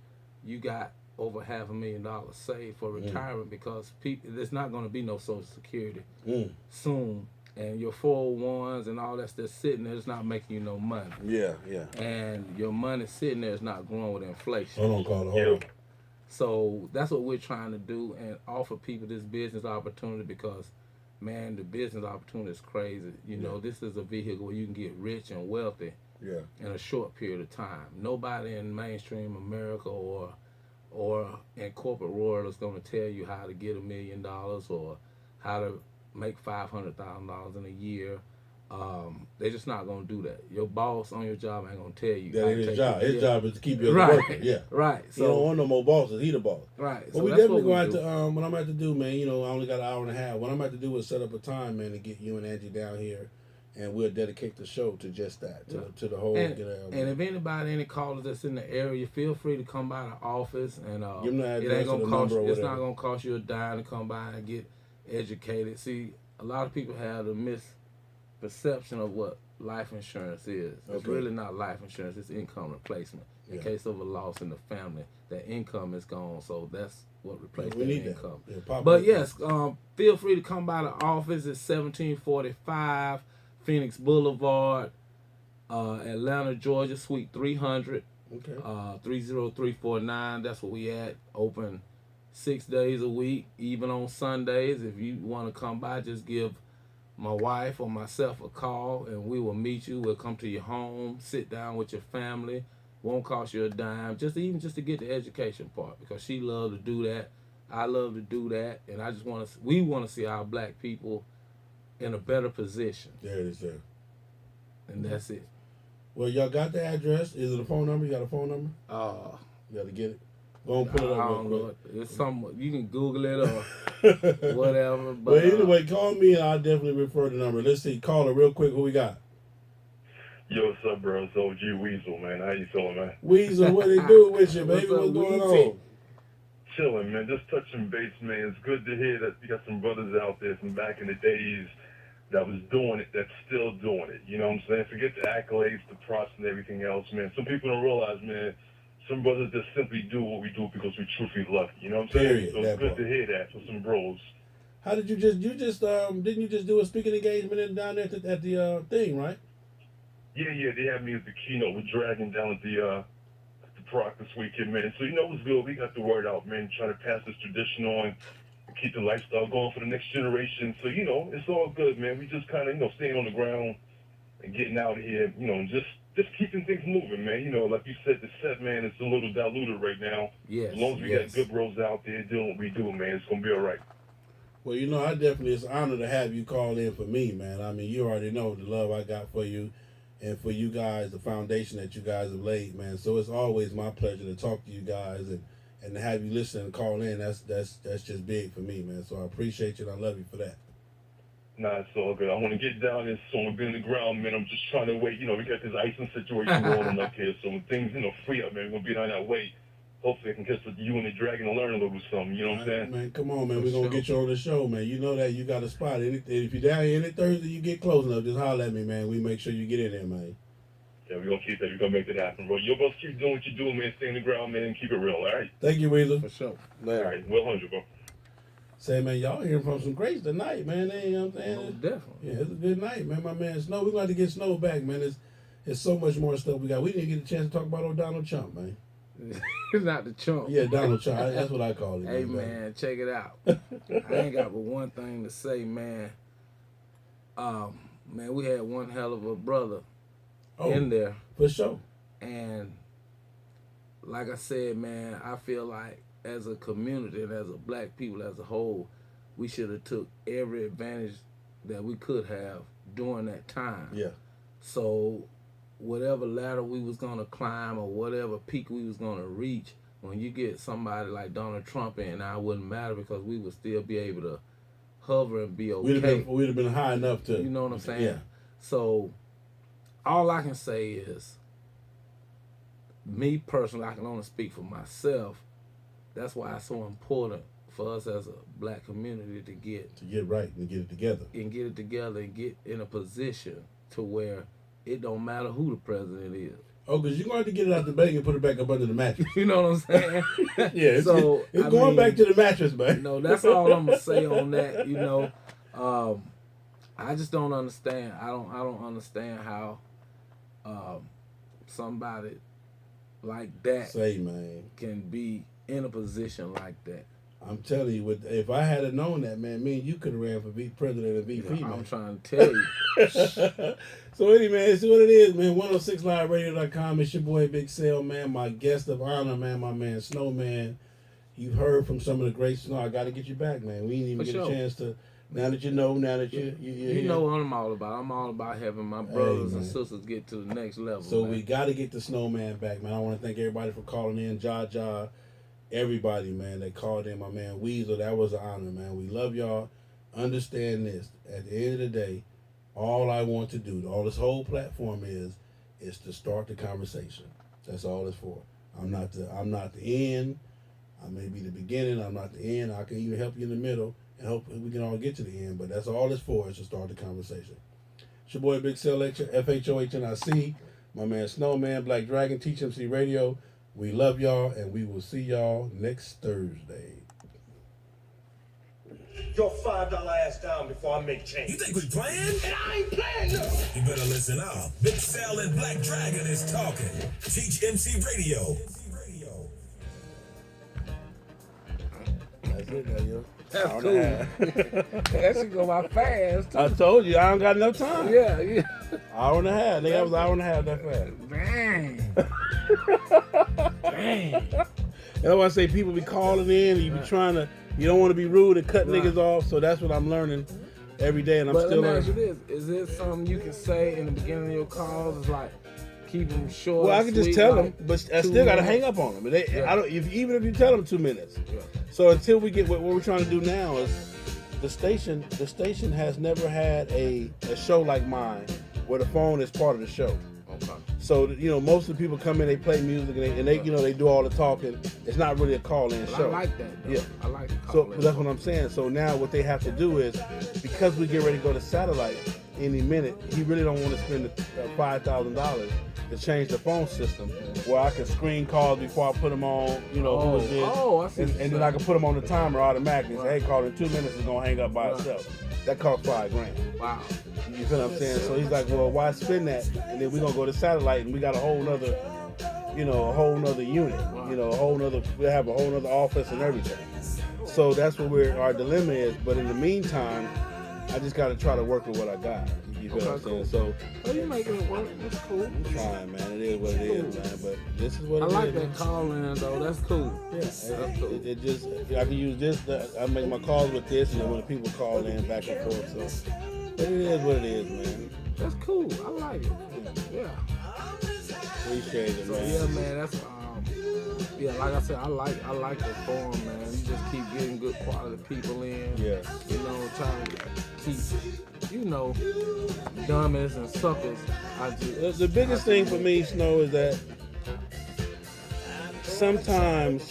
you got over $500,000 saved for retirement because there's not going to be no Social Security soon. and your 401s and all that's just sitting there, it's not making you no money. Yeah. And your money sitting there is not growing with inflation. Hold on. So that's what we're trying to do and offer people this business opportunity because, man, the business opportunity is crazy. You know, this is a vehicle where you can get rich and wealthy in a short period of time. Nobody in mainstream America or in corporate world is going to tell you how to get $1 million or how to make $500,000 in a year. They're just not gonna do that. Your boss on your job ain't gonna tell you. That ain't his job. His job is to keep you as a right. worker. Yeah. Right. So you don't want no more bosses. He the boss. Right. But so we that's definitely what going to what I'm about to do, man. You know, I only got an hour and a half. What I'm about to do is set up a time, man, to get you and Angie down here, and we'll dedicate the show to just that, to the whole. And if anybody, any callers that's in the area, feel free to come by the office and give them the it address ain't gonna or the cost. number or It's whatever. not gonna cost you a dime to come by and get educated. See, a lot of people have the misperception of what life insurance is. It's really not life insurance. It's income replacement. In case of a loss in the family, that income is gone. So that's what replaces that income. But yes, feel free to come by the office. It's 1745 Phoenix Boulevard, Atlanta, Georgia, Suite 300. 30349. That's where we at. Open 6 days a week, even on Sundays. If you want to come by, just give my wife or myself a call and we will meet you. We'll come to your home, sit down with your family. Won't cost you a dime, just to get the education part, because she loves to do that. I love to do that, and I just we want to see our black people in a better position. There it is, there. And that's it. Well, y'all got the address. Is it a phone number? You got a phone number? You got to get it. Go and pull it up. I don't know. It's some, you can Google it or whatever. But well, anyway, call me and I'll definitely refer the number. Let's see. Call it real quick. Who we got? Yo, what's up, bro? It's OG Weasel, man. How you feeling, man? Weasel, what they do with you, baby? What's going on? Chilling, man. Just touching base, man. It's good to hear that you got some brothers out there from back in the days that was doing it, that's still doing it. You know what I'm saying? Forget the accolades, the props, and everything else, man. Some people don't realize, man, some brothers just simply do what we do because we truthfully love it. You know what I'm saying? Period. So it's good to hear that for some bros. How did you just didn't you just do a speaking engagement down there at the thing, right? Yeah, they had me as the keynote with Dragon down at the Proc this weekend, man. So you know what's good? We got the word out, man. Trying to pass this tradition on and keep the lifestyle going for the next generation. So, you know, it's all good, man. We just kind of, you know, staying on the ground and getting out of here, you know, and just keeping things moving, man. You know, like you said, the set, man, it's a little diluted right now. Yes. As long as we got good bros out there doing what we do, man, it's going to be all right. Well, you know, it's an honor to have you call in for me, man. I mean, you already know the love I got for you and for you guys, the foundation that you guys have laid, man. So it's always my pleasure to talk to you guys and to have you listen and call in. That's just big for me, man. So I appreciate you and I love you for that. Nah, it's all good. I want to get down there soon. I've been on the ground, man. I'm just trying to wait. You know, we got this icing situation going on up here. So when things, you know, free up, man, we're going to be down that way. Hopefully I can catch with you and the Dragon and learn a little something. You know what I'm saying? Man, come on, man. We're going to get you on the show, man. You know that. You got a spot. If you're down here any Thursday, you get close enough, just holler at me, man. We make sure you get in there, man. Yeah, we're going to keep that. We're going to make it happen, bro. You both keep doing what you do, man. Stay on the ground, man, and keep it real, all right? Thank you, Weasel. For sure. Later. All right, well 100, bro. Say, man, y'all hearing from some greats tonight, man. You know what I'm saying? Oh, definitely. Yeah, it's a good night, man. My man Snow. We're going to get Snow back, man. There's so much more stuff we got. We didn't get a chance to talk about old Donald Trump, man. Not the chump. Yeah, Donald Trump. That's what I call him. Hey, man, check it out. I ain't got but one thing to say, man. Man, we had one hell of a brother in there. For sure. And like I said, man, I feel like as a community and as a black people as a whole, we should have took every advantage that we could have during that time. Yeah. So whatever ladder we was gonna climb or whatever peak we was gonna reach, when you get somebody like Donald Trump in, now it wouldn't matter because we would still be able to hover and be okay. We'd have been high enough to. You know what I'm saying? Yeah. So all I can say is, me personally, I can only speak for myself. That's why it's so important for us as a black community to get right and get it together. And get it together and get in a position to where it don't matter who the president is. Oh, because you're going to have to get it out the bag and put it back up under the mattress. You know what I'm saying? Yeah, it's I going mean, back to the mattress, man. No, that's all I'm going to say on that. You know, I just don't understand. I don't understand how somebody like that can be in a position like that. I'm telling you, if I had known that, man, me and you could have ran for president and VP, man. I'm trying to tell you. So anyway, it's what it is, man. 106liveradio.com. It's your boy Big Sale, man. My guest of honor, man, my man Snowman. You've heard from some of the greats. No, I got to get you back, man. We didn't even get a chance to. Now that you know, you know what I'm all about. I'm all about having my brothers and sisters get to the next level. So we got to get the Snowman back, man. I want to thank everybody for calling in. Jaja, everybody, man, that called in. My man Weasel, that was an honor, man. We love y'all. Understand this. At the end of the day, all I want to do, all this whole platform is to start the conversation. That's all it's for. I'm not the end. I may be the beginning. I'm not the end. I can even help you in the middle and hope we can all get to the end. But that's all it's for, is to start the conversation. It's your boy Big Cell, FHOHNIC. My man Snowman, Black Dragon, Teach MC Radio. We love y'all, and we will see y'all next Thursday. Your $5 ass down before I make change. You think we playing? And I ain't playing, no. You better listen up. Big Cell and Black Dragon is talking. Teach MC Radio. That's it, now, yo. That's cool. That should go by fast, too. I told you, I don't got enough time. Yeah. Hour and a half. Nigga, that was an hour and a half that fast. Dang. And I want to say, people be calling in, and you be trying to, you don't want to be rude and cut niggas off, so that's what I'm learning every day, and I'm still learning. But let me ask you this, is it something you can say in the beginning of your calls, it's like, keep them short? Well, I can just tell them, but I still got to hang up on them. Yeah. I don't, even if you tell them 2 minutes. Yeah. So until we get what we're trying to do now is, the station has never had a show like mine where the phone is part of the show. Okay. So most of the people come in, they play music, and they they do all the talking. It's not really a call-in show. I like that, though. Yeah, I like the call-in. So that's what I'm saying. So now what they have to do is, because we get ready to go to satellite any minute, he really don't want to spend the $5,000 to change the phone system where I can screen calls before I put them on. Who is this? I see. And then I can put them on the timer automatically. And say, hey, call in 2 minutes, it's gonna hang up by itself. That costs $5,000. Wow. You feel what I'm saying? So he's like, well, why spend that? And then we're gonna go to satellite, and we got a whole nother, a whole nother unit. We'll have a whole nother office and everything. So that's what our dilemma is. But in the meantime, I just got to try to work with what I got. You feel what I'm saying? So, you're making it work. That's cool. I'm trying, man. It is what it is, man. But this is what it is. I like that call in, though. That's cool. Yeah, that's cool. It just, I can use this. I make my calls with this, and then when the people call in back and forth. So, but it is what it is, man. That's cool. I like it. Yeah. Appreciate it, man. Yeah, man. That's like I said, I like the forum, man. You just keep getting good quality people in. Yeah. Trying to keep, dummies and suckers. The biggest thing for me, Snow, is that sometimes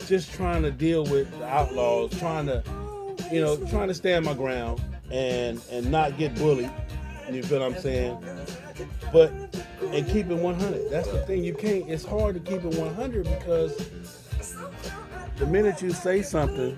just trying to deal with the outlaws, trying to stand my ground and not get bullied. You feel what I'm saying? And keep it 100. That's the thing. It's hard to keep it 100 because the minute you say something,